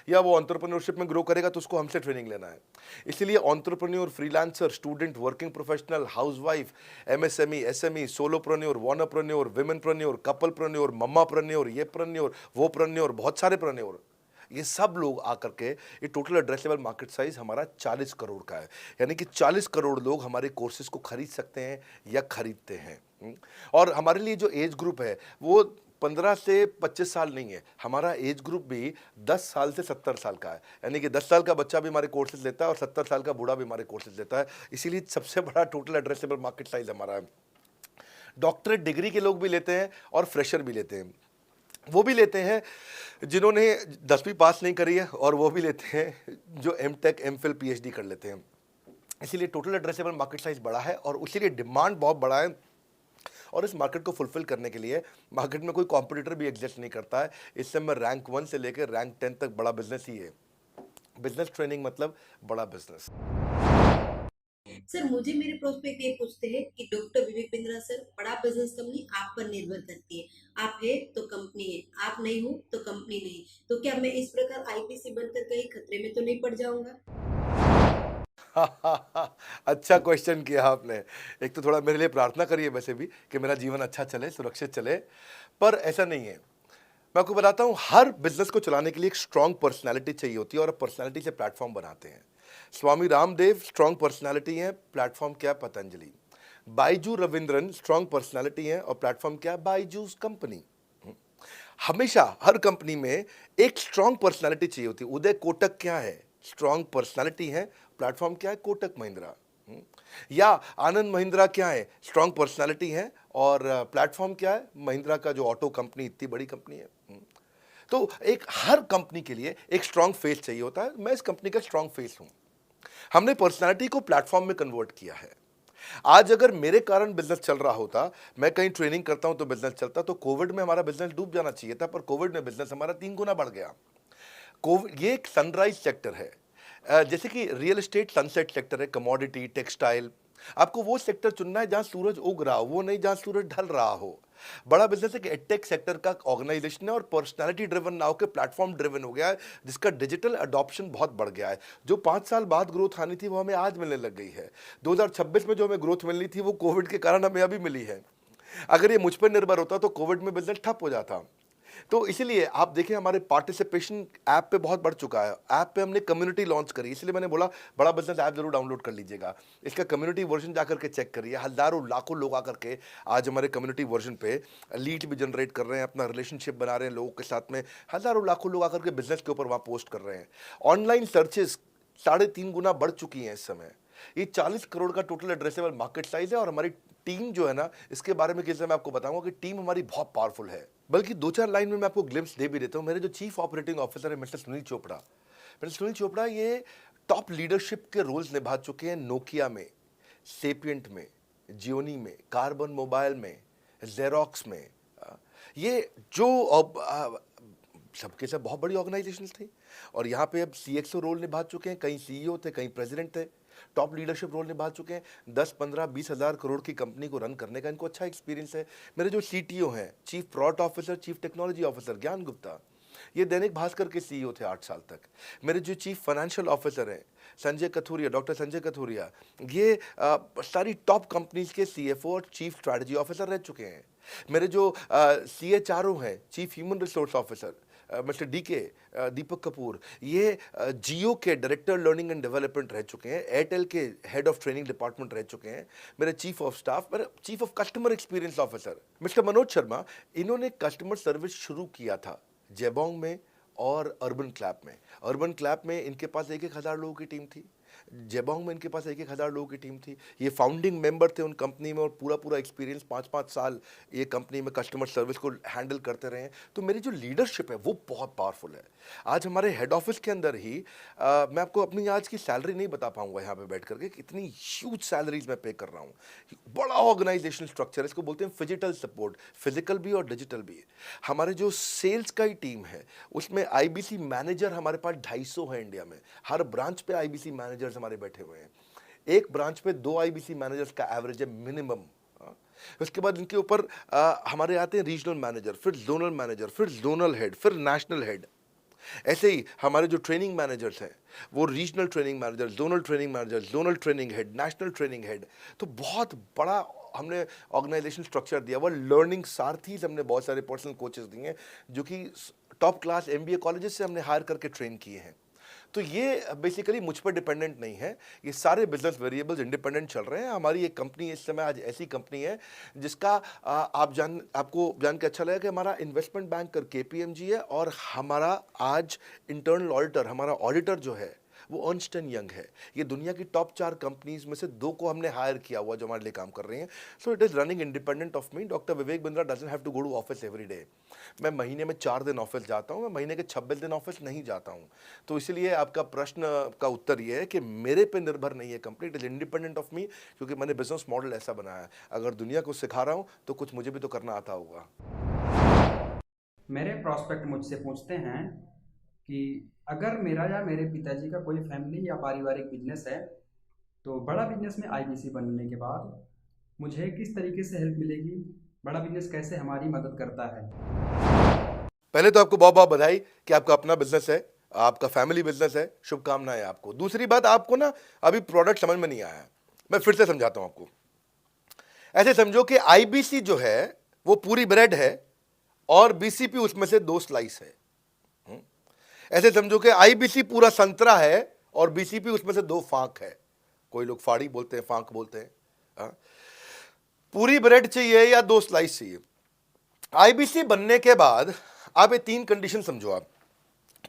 या वो एंटरप्रेन्योरशिप में ग्रो करेगा तो उसको हमसे ट्रेनिंग लेना है। इसलिए entrepreneur, freelancer, student, working professional, housewife, MSME, SME, solopreneur, wantrepreneur, womenpreneur, couplepreneur, mammapreneur, ये प्रेन्योर, वो प्रेन्योर, बहुत सारे प्रेन्योर, ये सब लोग आकर के ये टोटल एड्रेसेबल मार्केट साइज हमारा 40 करोड़ का है। यानी कि 40 करोड़ लोग हमारे कोर्सेज को खरीद सकते हैं या खरीदते हैं। और हमारे लिए जो एज ग्रुप है वो 15 से 25 साल नहीं है, हमारा एज ग्रुप भी 10 साल से 70 साल का है। यानी कि 10 साल का बच्चा भी हमारे कोर्सेज लेता है और 70 साल का बूढ़ा भी हमारे कोर्सेज लेता है। इसीलिए सबसे बड़ा टोटल एड्रेसेबल मार्केट साइज हमारा है। डॉक्टरेट डिग्री के लोग भी लेते हैं और फ्रेशर भी लेते हैं। वो भी लेते हैं जिन्होंने 10वीं पास नहीं करी है, और वो भी लेते हैं जो एमटेक, एमफिल, पीएचडी कर लेते हैं। इसीलिए टोटल एड्रेसेबल मार्केट साइज बड़ा है और उसीलिए डिमांड बहुत बड़ा है। और इस मार्केट को फुलफिल करने के लिए मार्केट में कोई कॉम्पिटिटर भी एग्जिस्ट नहीं करता है। इस समय रैंक 1 से लेकर रैंक 10 तक बड़ा बिजनेस ही है। बिजनेस ट्रेनिंग मतलब बड़ा बिजनेस। सर, मुझे मेरे प्रोस्पेक्ट ये पूछते हैं कि डॉक्टर विवेक बिंद्रा सर, बड़ा बिजनेस कंपनी आप पर निर्भर करती है। आप है तो कंपनी है, आप नहीं हो तो कंपनी नहीं। तो क्या मैं इस प्रकार आईपीसी बनकर कहीं खतरे में तो नहीं पड़ जाऊंगा? अच्छा क्वेश्चन किया आपने। एक तो थोड़ा मेरे लिए प्रार्थना करिए वैसे भी कि मेरा जीवन अच्छा चले, सुरक्षित चले, पर ऐसा नहीं है। मैं आपको बताता हूँ, हर बिजनेस को चलाने के लिए एक स्ट्रांग पर्सनालिटी चाहिए होती है और पर्सनालिटी से प्लेटफॉर्म बनाते हैं। स्वामी रामदेव स्ट्रांग पर्सनालिटी है, प्लेटफॉर्म क्या है? पतंजलि। बाइजू रविंद्रन स्ट्रांग पर्सनालिटी है और प्लेटफॉर्म क्या है? बाइजूस कंपनी। हमेशा हर कंपनी में एक स्ट्रांग पर्सनालिटी चाहिए होती है। उदय कोटक क्या है? स्ट्रांग पर्सनालिटी है, प्लेटफॉर्म क्या है? कोटक महिंद्रा। या आनंद महिंद्रा क्या है? स्ट्रांग पर्सनालिटी है और प्लेटफॉर्म क्या है? महिंद्रा का जो ऑटो कंपनी, इतनी बड़ी कंपनी है। तो एक हर कंपनी के लिए एक स्ट्रांग फेस चाहिए होता है। मैं इस कंपनी का स्ट्रांग फेस हूं। हमने पर्सनालिटी को प्लेटफॉर्म में कन्वर्ट किया है। आज अगर मेरे कारण बिजनेस चल रहा होता, मैं कहीं ट्रेनिंग करता हूं तो बिजनेस चलता, तो कोविड में हमारा बिजनेस डूब जाना चाहिए था, पर कोविड में बिजनेस हमारा 3 गुना बढ़ गया। कोविड ये एक सनराइज सेक्टर है, जैसे कि रियल एस्टेट सनसेट सेक्टर है, कमोडिटी, टेक्सटाइल। आपको वो सेक्टर चुनना है जहां सूरज उग रहा हो, वो नहीं जहां सूरज ढल रहा हो। बड़ा बिजनेस है कि एडटेक सेक्टर का ऑर्गेनाइजेशन है और पर्सनालिटी ड्रिवन ना होकर प्लेटफॉर्म ड्रिवन हो गया है, जिसका डिजिटल अडॉप्शन बहुत बढ़ गया है। जो 5 साल बाद ग्रोथ आनी थी वो हमें आज मिलने लग गई है। 2026 में जो हमें ग्रोथ मिलनी थी वो कोविड के कारण हमें अभी मिली है। अगर ये मुझ पर निर्भर होता तो कोविड में बिजनेस ठप हो जाता। तो इसीलिए आप देखिए, हमारे पार्टिसिपेशन ऐप पे बहुत बढ़ चुका है। ऐप पे हमने कम्युनिटी लॉन्च करी, इसलिए मैंने बोला बड़ा बिजनेस ऐप जरूर डाउनलोड कर लीजिएगा। इसका कम्युनिटी वर्जन जाकर के चेक करिए। हजारों लाखों लोग आकर के आज हमारे कम्युनिटी वर्जन पे लीड भी जनरेट कर रहे हैं, अपना रिलेशनशिप बना रहे हैं लोगों के साथ में। हजारों लाखों लोग आकर के बिजनेस के ऊपर वहाँ पोस्ट कर रहे हैं। ऑनलाइन सर्चेस 3.5 गुना बढ़ चुकी हैं इस समय। ये 40 करोड़ का टोटल एड्रेसेबल मार्केट साइज है और हमारी टीम जो है ना, इसके बारे में किसी मैं आपको बताऊंगा कि टीम हमारी बहुत पावरफुल है। बल्कि 2-4 लाइन में मैं आपको ग्लिम्स दे भी देता हूं। मेरे जो चीफ ऑपरेटिंग ऑफिसर है मिस्टर सुनील चोपड़ा, ये टॉप लीडरशिप के रोल्स निभा चुके हैं नोकिया में, सेपियंट में, जियोनी में, कार्बन मोबाइल में, जेरोक्स में। ये जो सबके सब बहुत बड़ी ऑर्गेनाइजेशंस थी और यहाँ पे अब सीएक्सओ रोल निभा चुके हैं, कहीं सीईओ थे, कहीं प्रेसिडेंट थे, टॉप लीडरशिप रोल निभा चुके हैं। 10, 15, 20 हज़ार करोड़ की कंपनी को रन करने का इनको अच्छा एक्सपीरियंस है। मेरे जो सीटीओ हैं, chief product officer, chief technology officer ज्ञान गुप्ता, ये दैनिक भास्कर के सीईओ थे 8 साल तक। मेरे जो चीफ फाइनेंशियल ऑफिसर हैं संजय कथुरिया, डॉक्टर संजय कथुरिया, ये सारी टॉप कंपनीज के सीएफओ और चीफ स्ट्रैटेजी ऑफिसर रह चुके हैं। मेरे जो CHRO हैं, chief human resource officer mister Deepak Kapoor, ये जियो के डायरेक्टर लर्निंग एंड डेवलपमेंट रह चुके हैं, एयरटेल के हेड ऑफ ट्रेनिंग डिपार्टमेंट रह चुके हैं। मेरे चीफ ऑफ स्टाफ, मेरे chief of customer experience officer mister Manoj Sharma, इन्होंने कस्टमर सर्विस शुरू किया था जेबोंग में और अर्बन क्लैप में। अर्बन क्लैप में इनके पास 1-1 हज़ार लोगों की टीम थी। जेबोंग में इनके पास 1,000 लोगों की टीम थी। ये फाउंडिंग मेंबर थे उन कंपनी में और पूरा पूरा एक्सपीरियंस 5-5 साल ये कंपनी में कस्टमर सर्विस को हैंडल करते रहे हैं। तो मेरी जो लीडरशिप है वो बहुत पावरफुल है। आज हमारे हेड ऑफिस के अंदर ही मैं आपको अपनी आज की सैलरी नहीं बता पाऊंगा यहाँ पे बैठ करके, कितनी ह्यूज सैलरीज मैं पे कर रहा हूँ। बड़ा ऑर्गेनाइजेशनल स्ट्रक्चर, इसको बोलते हैं फिजिटल सपोर्ट, फिजिकल भी और डिजिटल भी। हमारे जो सेल्स का ही टीम है उसमें आईबीसी मैनेजर हमारे पास 250 है इंडिया में। हर ब्रांच पे आईबीसी मैनेजर्स हमारे बैठे हुए हैं। एक ब्रांच पे 2 आईबीसी मैनेजर्स का एवरेज है मिनिमम। उसके बाद इनके ऊपर हमारे आते हैं रीजनल मैनेजर, फिर जोनल मैनेजर, फिर जोनल हेड, फिर नेशनल हेड। ऐसे ही हमारे जो ट्रेनिंग मैनेजर्स हैं वो regional training manager, zonal training manager, zonal training head, national training head. तो बहुत बड़ा हमने ऑर्गेनाइजेशन स्ट्रक्चर दिया हुआ। लर्निंग सारथीज हमने बहुत सारे पर्सनल कोचेस दिए हैं जो कि टॉप क्लास एमबीए कॉलेजेस से हमने हायर करके ट्रेन किए हैं। तो ये बेसिकली मुझ पर डिपेंडेंट नहीं है, ये सारे बिजनेस वेरिएबल्स इंडिपेंडेंट चल रहे हैं। हमारी एक कंपनी इस समय आज ऐसी कंपनी है जिसका आपको जान के अच्छा लगेगा कि हमारा इन्वेस्टमेंट बैंक केपीएमजी है और हमारा आज इंटरनल ऑडिटर, हमारा ऑडिटर जो है वो अर्नस्ट एंड यंग है। ये दुनिया की टॉप 4 कंपनीज में से 2 को हमने हायर किया हुआ जो हमारे लिए काम कर रही हैं। So it is running independent of me. Doctor Vivek Bindra doesn't have to go to office every day. मैं महीने में 4 दिन ऑफिस जाता हूँ, मैं महीने के 26 दिन ऑफिस नहीं जाता हूँ। तो इसलिए आपका प्रश्न का उत्तर ये है कि मेरे पे निर्भर नहीं है company, it is independent of मी, क्योंकि मैंने बिजनेस मॉडल ऐसा बनाया है। अगर दुनिया को सिखा रहा हूँ तो कुछ मुझे भी तो करना आता होगा। मेरे प्रॉस्पेक्ट मुझसे पूछते हैं कि अगर मेरा या मेरे पिताजी का कोई फैमिली या पारिवारिक बिजनेस है तो बड़ा बिजनेस में आईबीसी बनने के बाद मुझे किस तरीके से हेल्प मिलेगी, बड़ा बिजनेस कैसे हमारी मदद करता है। पहले तो आपको बहुत बहुत बधाई कि आपका अपना बिजनेस है, आपका फैमिली बिजनेस है, शुभकामनाएं आपको। दूसरी बात, आपको ना अभी प्रोडक्ट समझ में नहीं आया है, मैं फिर से समझाता हूं आपको। ऐसे समझो कि आईबीसी जो है वो पूरी ब्रेड है और बीसीपी उसमें से 2 स्लाइस है। ऐसे समझो कि आईबीसी पूरा संतरा है और बीसीपी उसमें से 2 फांक है। कोई लोग फाड़ी बोलते हैं, फांक बोलते हैं। पूरी ब्रेड चाहिए या 2 स्लाइस चाहिए। आईबीसी बनने के बाद आप ये 3 कंडीशन समझो। आप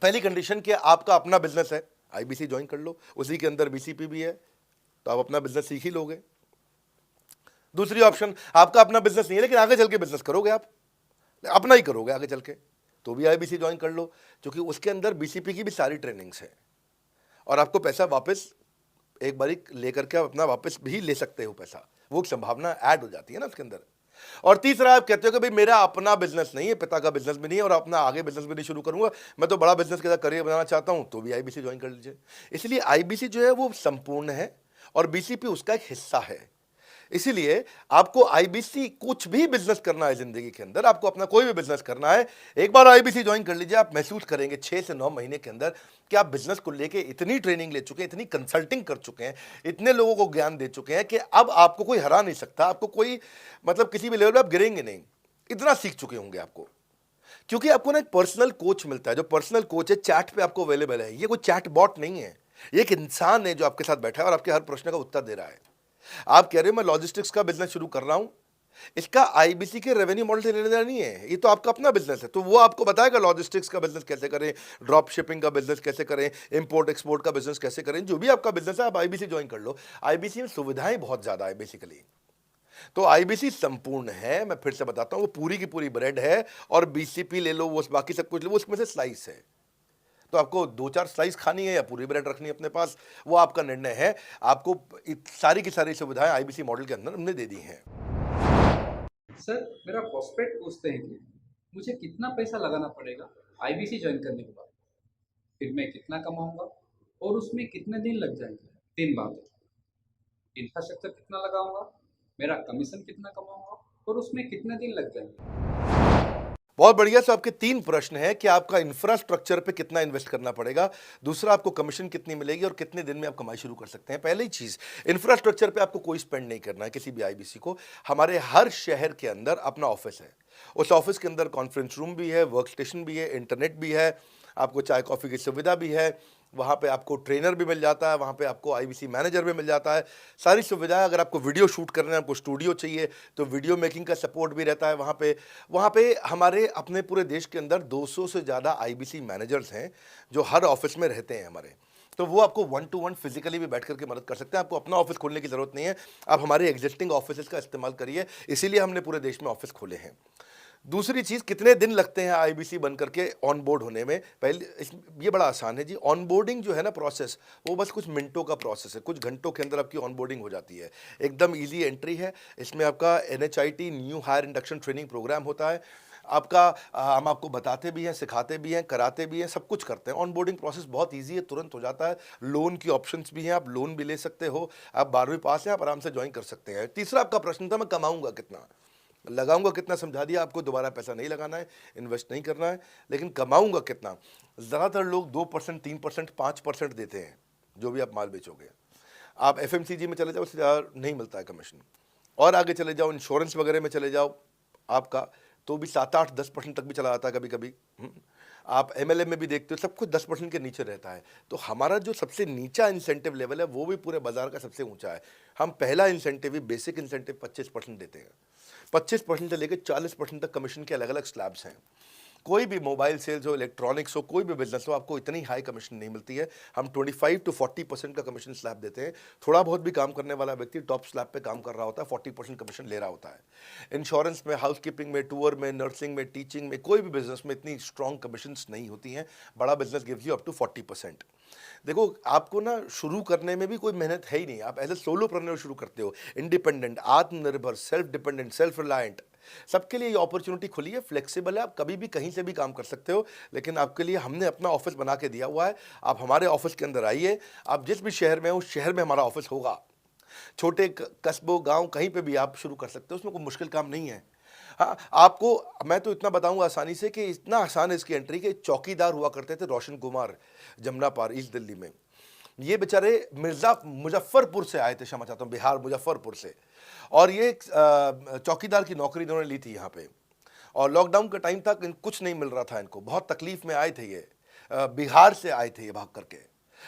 पहली कंडीशन कि आपका अपना बिजनेस है, आईबीसी ज्वाइन कर लो, उसी के अंदर बीसीपी भी है तो आप अपना बिजनेस सीख ही लोगे। दूसरी ऑप्शन, आपका अपना बिजनेस नहीं है लेकिन आगे चल के बिजनेस करोगे, आप अपना ही करोगे आगे चल के, तो भी आईबीसी ज्वाइन कर लो, क्योंकि उसके अंदर बीसीपी की भी सारी ट्रेनिंग्स है और आपको पैसा वापस एक बारी लेकर के आप अपना वापस भी ले सकते हो पैसा, वो संभावना ऐड हो जाती है ना उसके अंदर। और तीसरा, आप कहते हो कि भाई मेरा अपना बिजनेस नहीं है, पिता का बिजनेस भी नहीं है और अपना आगे बिजनेस भी नहीं शुरू करूंगा, मैं तो बड़ा बिजनेस के साथ करियर बनाना चाहता हूं, तो भी आईबीसी ज्वाइन कर लीजिए। इसलिए आईबीसी जो है वो संपूर्ण है और बीसीपी उसका एक हिस्सा है। इसीलिए आपको आईबीसी, कुछ भी बिजनेस करना है जिंदगी के अंदर, आपको अपना कोई भी बिजनेस करना है, एक बार आईबीसी ज्वाइन कर लीजिए। आप महसूस करेंगे 6 से 9 महीने के अंदर कि आप बिजनेस को लेके इतनी ट्रेनिंग ले चुके हैं, इतनी कंसल्टिंग कर चुके हैं, इतने लोगों को ज्ञान दे चुके हैं कि अब आपको कोई हरा नहीं सकता, आपको कोई मतलब किसी भी लेवल पर आप गिरेंगे नहीं, इतना सीख चुके होंगे आपको। क्योंकि आपको ना एक पर्सनल कोच मिलता है, जो पर्सनल कोच है चैट पे आपको अवेलेबल है। ये कोई चैट बॉट नहीं है, ये एक इंसान है जो आपके साथ बैठा है और आपके हर प्रश्न का उत्तर दे रहा है। आप कह रहे हो मैं लॉजिस्टिक्स का बिजनेस शुरू कर रहा हूं, इसका आईबीसी के रेवेन्यू मॉडल से लेने देना नहीं है, ये तो आपका अपना बिजनेस है, तो वो आपको बताएगा लॉजिस्टिक्स का बिजनेस कैसे करें, ड्रॉप शिपिंग का बिजनेस कैसे करें, इंपोर्ट एक्सपोर्ट का बिजनेस कैसे करें, जो भी आपका बिजनेस है आप आईबीसी ज्वाइन कर लो। आईबीसी में सुविधाएं बहुत ज्यादा है बेसिकली, तो आईबीसी संपूर्ण है। मैं फिर से बताता हूं, वो पूरी की पूरी ब्रेड है और बीसीपी ले लो, वो बाकी सब कुछ लो, वो उसमें से स्लाइस है। तो आपको 2-4 स्लाइस खानी है या पूरी ब्रेड रखनी है अपने पास, वो आपका निर्णय है। आपको सारी की सारी सुविधाएं आईबीसी मॉडल के अंदर हमने दे दी हैं। सर, मेरा प्रॉस्पेक्ट पूछते हैं कि मुझे कितना पैसा लगाना पड़ेगा आईबीसी ज्वाइन करने के बाद, फिर मैं कितना कमाऊंगा और उसमें कितने दिन लग जाएंगे। 3 बातें, इंफ्रास्ट्रक्चर कितना लगाऊंगा, मेरा कमीशन कितना कमाऊंगा और उसमें कितने दिन लग जाएंगे। बहुत बढ़िया। तो आपके 3 प्रश्न हैं कि आपका इंफ्रास्ट्रक्चर पे कितना इन्वेस्ट करना पड़ेगा, दूसरा आपको कमीशन कितनी मिलेगी और कितने दिन में आप कमाई शुरू कर सकते हैं। पहली चीज, इंफ्रास्ट्रक्चर पे आपको कोई स्पेंड नहीं करना है किसी भी आईबीसी को। हमारे हर शहर के अंदर अपना ऑफिस है, उस ऑफिस के अंदर कॉन्फ्रेंस रूम भी है, वर्क स्टेशन भी है, इंटरनेट भी है, आपको चाय कॉफ़ी की सुविधा भी है, वहाँ पे आपको ट्रेनर भी मिल जाता है, वहाँ पे आपको आईबीसी मैनेजर भी मिल जाता है, सारी सुविधाएं। अगर आपको वीडियो शूट करना है, आपको स्टूडियो चाहिए तो वीडियो मेकिंग का सपोर्ट भी रहता है वहाँ पे हमारे अपने पूरे देश के अंदर 200 से ज़्यादा आईबीसी मैनेजर्स हैं जो हर ऑफिस में रहते हैं हमारे। तो वो आपको 1-to-1 फिजिकली भी बैठ करके मदद कर सकते हैं। आपको अपना ऑफिस खोलने की ज़रूरत नहीं है, आप हमारे एग्जिस्टिंग ऑफिस का इस्तेमाल करिए, इसीलिए हमने पूरे देश में ऑफिस खोले हैं। दूसरी चीज़, कितने दिन लगते हैं आईबीसी बन करके ऑन बोर्ड होने में? ये बड़ा आसान है जी। ऑन बोर्डिंग जो है ना प्रोसेस, वो बस कुछ मिनटों का प्रोसेस है, कुछ घंटों के अंदर आपकी ऑन बोर्डिंग हो जाती है। एकदम ईजी एंट्री है। इसमें आपका NHIT new hire induction training program होता है। हम आपको बताते भी हैं, सिखाते भी हैं, कराते भी हैं, सब कुछ करते हैं। ऑन बोर्डिंग प्रोसेस बहुत ईजी है, तुरंत हो जाता है। लोन की ऑप्शंस भी हैं, आप लोन भी ले सकते हो। आप 12वीं पास हैं, आप आराम से ज्वाइन कर सकते हैं। तीसरा आपका प्रश्न था, मैं कमाऊंगा कितना, लगाऊंगा कितना, समझा दिया आपको। दोबारा पैसा नहीं लगाना है, इन्वेस्ट नहीं करना है, लेकिन कमाऊंगा कितना। ज़्यादातर लोग 2%, 3%, 5% देते हैं जो भी आप माल बेचोगे। आप FMCG में चले जाओ, उससे ज़्यादा नहीं मिलता है कमीशन। और आगे चले जाओ, इंश्योरेंस वगैरह में चले जाओ आपका, तो भी 7, 8, 10% तक भी चला जाता है कभी कभी। आप MLM में भी देखते हो, सब कुछ 10% के नीचे रहता है। तो हमारा जो सबसे नीचा इंसेंटिव लेवल है वो भी पूरे बाजार का सबसे ऊंचा है। हम पहला इंसेंटिव भी, बेसिक इंसेंटिव 25% देते हैं। 25% से लेकर 40% तक कमीशन के अलग अलग स्लैब्स हैं। कोई भी मोबाइल सेल्स हो, इलेक्ट्रॉनिक्स हो, कोई भी बिजनेस हो, आपको इतनी हाई कमीशन नहीं मिलती है। हम 25 to 40% का कमीशन स्लैब देते हैं। थोड़ा बहुत भी काम करने वाला व्यक्ति टॉप स्लैब पे काम कर रहा होता है, 40% कमीशन ले रहा होता है। इंश्योरेंस में, हाउसकीपिंग में, टूर में, नर्सिंग में, टीचिंग में, कोई भी बिजनेस में इतनी स्ट्रॉन्ग कमीशंस नहीं होती हैं। बड़ा business gives you up to 40%। देखो, आपको ना शुरू करने में भी कोई मेहनत है ही नहीं। आप एज ए सोलोप्रेन्योर शुरू करते हो, इंडिपेंडेंट, आत्मनिर्भर, सेल्फ डिपेंडेंट, सेल्फ रिलायंट। सबके लिए ये अपॉर्चुनिटी खुली है, फ्लेक्सिबल है, आप कभी भी कहीं से भी काम कर सकते हो। लेकिन आपके लिए हमने अपना ऑफिस बना के दिया हुआ है। आप हमारे ऑफिस के अंदर आइए, आप जिस भी शहर में हो, उस शहर में हमारा ऑफिस होगा। छोटे कस्बों, गांव, कहीं पे भी आप शुरू कर सकते हो, उसमें कोई मुश्किल काम नहीं है। हाँ, आपको मैं तो इतना बताऊंगा आसानी से कि इतना आसान है इसकी एंट्री कि चौकीदार हुआ करते थे रोशन कुमार, जमुना पार, ईस्ट दिल्ली में। ये बेचारे मुजफ्फरपुर से आए थे, क्षमा चाहता हूँ, बिहार, मुजफ्फरपुर से। और ये चौकीदार की नौकरी इन्होंने ली थी यहाँ पे। और लॉकडाउन का टाइम था, कुछ नहीं मिल रहा था इनको, बहुत तकलीफ में आए थे ये। बिहार से आए थे ये भाग करके।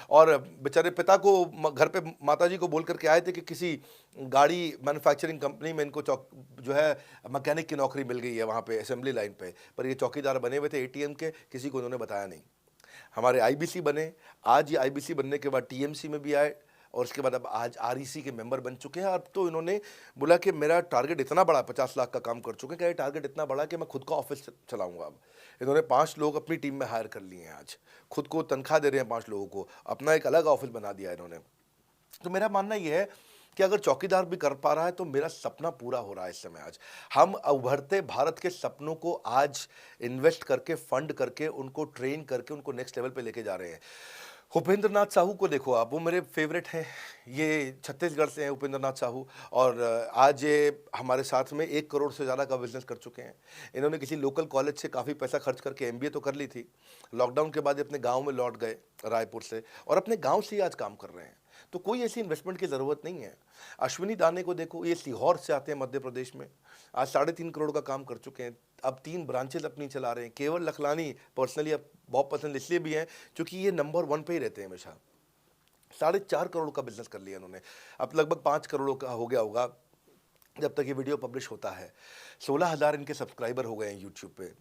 और बेचारे पिता को घर पे माताजी को बोल करके आए थे कि किसी गाड़ी मैन्युफैक्चरिंग कंपनी में इनको जो है मैकेनिक की नौकरी मिल गई है वहाँ पे असेंबली लाइन पे। पर ये चौकीदार बने हुए थे ATM के, किसी को उन्होंने बताया नहीं। हमारे IBC बने। आज ये IBC बनने के बाद TMC में भी आए, और उसके बाद अब आज REC के मेंबर बन चुके हैं। अब तो इन्होंने बोला कि मेरा टारगेट इतना बड़ा, 50 लाख का काम कर चुके हैं, कि ये टारगेट इतना बड़ा कि मैं खुद का ऑफिस चलाऊंगा। अब इन्होंने 5 लोग अपनी टीम में हायर कर लिए हैं। आज खुद को तनख्वाह दे रहे हैं 5 लोगों को, अपना एक अलग ऑफिस बना दिया इन्होंने। तो मेरा मानना यह है कि अगर चौकीदार भी कर पा रहा है तो मेरा सपना पूरा हो रहा है इस समय। आज हम उभरते भारत के सपनों को आज इन्वेस्ट करके, फंड करके, उनको ट्रेन करके, उनको नेक्स्ट लेवल पे लेके जा रहे हैं। उपेंद्र नाथ साहू को देखो आप, वो मेरे फेवरेट हैं। ये छत्तीसगढ़ से हैं उपेंद्र नाथ साहू, और आज ये हमारे साथ में 1 करोड़ से ज़्यादा का बिजनेस कर चुके हैं। इन्होंने किसी लोकल कॉलेज से काफ़ी पैसा खर्च करके MBA तो कर ली थी। लॉकडाउन के बाद ये अपने गांव में लौट गए, रायपुर से, और अपने गांव से ही आज काम कर रहे हैं। तो कोई ऐसी इन्वेस्टमेंट की ज़रूरत नहीं है। अश्विनी दाने को देखो, ये सीहोर से आते हैं, मध्य प्रदेश में। आज 3.5 करोड़ का काम कर चुके हैं। अब 3 ब्रांचेज अपनी चला रहे हैं। केवल लखलानी पर्सनली अब बहुत पसंद इसलिए भी है क्योंकि ये नंबर 1 पे ही रहते हैं हमेशा। 4.5 करोड़ का बिजनेस कर लिया इन्होंने। अब लगभग 5 करोड़ का हो गया होगा जब तक ये वीडियो पब्लिश होता है। 16,000 इनके सब्सक्राइबर हो गए हैं यूट्यूब पे।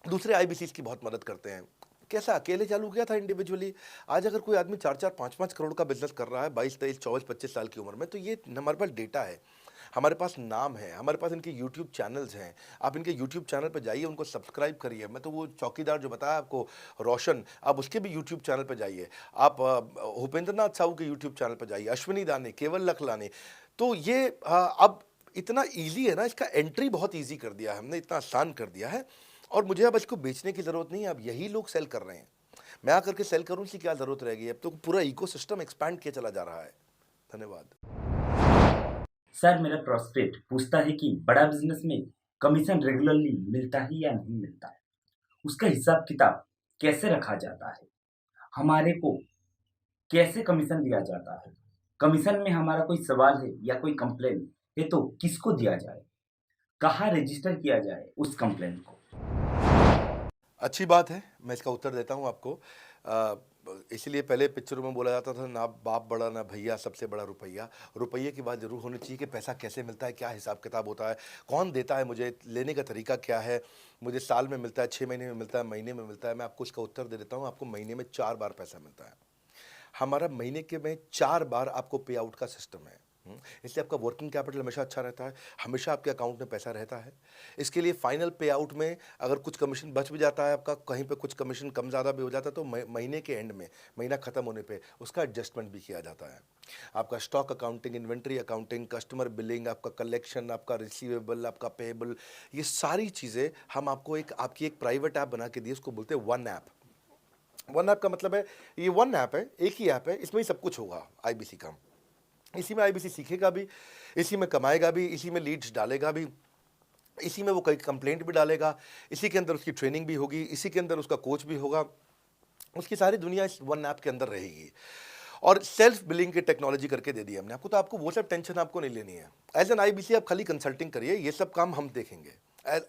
दूसरे IBCs की बहुत मदद करते हैं। कैसा अकेले चालू किया था इंडिविजुअली, आज अगर कोई आदमी 4-4, 5-5 करोड़ का बिजनेस कर रहा है 22, 23, 24, 25 साल की उम्र में, तो ये हमारे पास डेटा है, हमारे पास नाम है, हमारे पास इनके YouTube चैनल्स हैं। आप इनके YouTube चैनल पर जाइए, उनको सब्सक्राइब करिए। मैं तो वो चौकीदार जो बताया आपको, रोशन, आप उसके भी YouTube चैनल पर जाइए। आप उपेंद्र नाथ साहू के YouTube चैनल पर जाइए, अश्विनी दाने, केवल लखलानी। तो ये अब इतना ईजी है ना, इसका एंट्री बहुत ईजी कर दिया है हमने, इतना आसान कर दिया है। और मुझे अब इसको बेचने की ज़रूरत नहीं है, अब यही लोग सेल कर रहे हैं। मैं आकर के सेल करूँ, इसकी क्या ज़रूरत रहेगी? अब तो पूरा इकोसिस्टम एक्सपैंड किया चला जा रहा है। धन्यवाद। सर, मेरा प्रोस्पेक्ट पूछता है कि बड़ा बिजनेस में कमीशन रेगुलरली मिलता है या नहीं मिलता है, उसका हिसाब किताब कैसे रखा जाता है, हमारे को कैसे कमीशन दिया जाता है, कमीशन में हमारा कोई सवाल है या कोई कंप्लेन है तो किसको दिया जाए, कहाँ रजिस्टर किया जाए उस कंप्लेन को। अच्छी बात है, मैं इसका उत्तर देता हूँ आपको। इसलिए पहले पिक्चरों में बोला जाता था, ना बाप बड़ा ना भैया, सबसे बड़ा रुपया। रुपये की बात जरूर होनी चाहिए कि पैसा कैसे मिलता है, क्या हिसाब किताब होता है, कौन देता है मुझे, लेने का तरीका क्या है, मुझे साल में मिलता है, 6 महीने में मिलता है, महीने में मिलता है। मैं आपको इसका उत्तर दे देता हूँ। आपको महीने में 4 बार पैसा मिलता है। हमारा महीने के में 4 बार आपको पे आउट का सिस्टम है। इसलिए आपका वर्किंग कैपिटल हमेशा अच्छा रहता है, हमेशा आपके अकाउंट में पैसा रहता है। इसके लिए फाइनल पे आउट में अगर कुछ कमीशन बच भी जाता है आपका, कहीं पे कुछ कमीशन कम ज़्यादा भी हो जाता है, तो महीने के एंड में, महीना ख़त्म होने पे उसका एडजस्टमेंट भी किया जाता है। आपका stock accounting, inventory accounting, customer billing, आपका कलेक्शन, आपका रिसीवेबल, आपका पेएबल, ये सारी चीज़ें हम आपको आपकी एक प्राइवेट ऐप बना के दिए, उसको बोलते हैं वन ऐप। वन ऐप का मतलब है, ये वन ऐप है, एक ही ऐप है, इसमें ही सब कुछ होगा आईबीसी का। इसी में आईबीसी सीखेगा भी, इसी में कमाएगा भी, इसी में लीड्स डालेगा भी, इसी में वो कई कंप्लेंट भी डालेगा, इसी के अंदर उसकी ट्रेनिंग भी होगी, इसी के अंदर उसका कोच भी होगा, उसकी सारी दुनिया इस वन ऐप के अंदर रहेगी। और सेल्फ बिलिंग की टेक्नोलॉजी करके दे दी हमने आपको, तो आपको वो सब टेंशन आपको नहीं लेनी है। एज एन आईबीसी आप खाली कंसल्टिंग करिए, ये सब काम हम देखेंगे।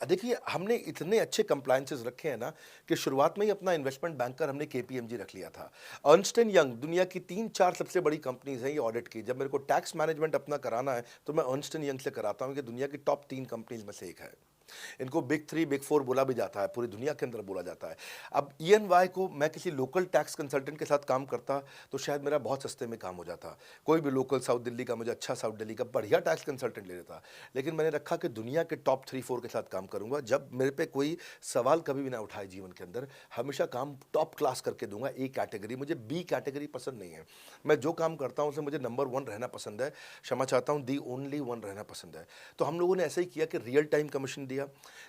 देखिए, हमने इतने अच्छे कंप्लायंसेस रखे हैं ना कि शुरुआत में ही अपना इन्वेस्टमेंट बैंकर हमने केपीएमजी रख लिया था। अर्नस्ट एंड यंग दुनिया की 3-4 सबसे बड़ी कंपनीज हैं ये ऑडिट की। जब मेरे को टैक्स मैनेजमेंट अपना कराना है तो मैं अर्नस्ट एंड यंग से कराता हूँ, कि दुनिया की टॉप 3 कंपनीज में से एक है। इनको बिग 3, बिग 4 बोला भी जाता है, पूरी दुनिया के अंदर बोला जाता है। अब EY को मैं किसी लोकल टैक्स कंसल्टेंट के साथ काम करता तो शायद मेरा बहुत सस्ते में काम हो जाता। कोई भी लोकल साउथ दिल्ली का, मुझे अच्छा साउथ दिल्ली का बढ़िया टैक्स कंसल्टेंट ले लेता। लेकिन मैंने रखा कि दुनिया के टॉप 3-4 के साथ काम करूंगा। जब मेरे पे कोई सवाल कभी भी ना उठाए जीवन के अंदर, हमेशा काम टॉप क्लास करके दूंगा। ए कैटेगरी, मुझे बी कैटेगरी पसंद नहीं है। मैं जो काम करता हूँ उसमें मुझे नंबर 1 रहना पसंद है, क्षमा चाहता हूँ, दी ओनली 1 रहना पसंद है। तो हम लोगों ने ऐसा ही किया कि रियल टाइम कमीशन दिया,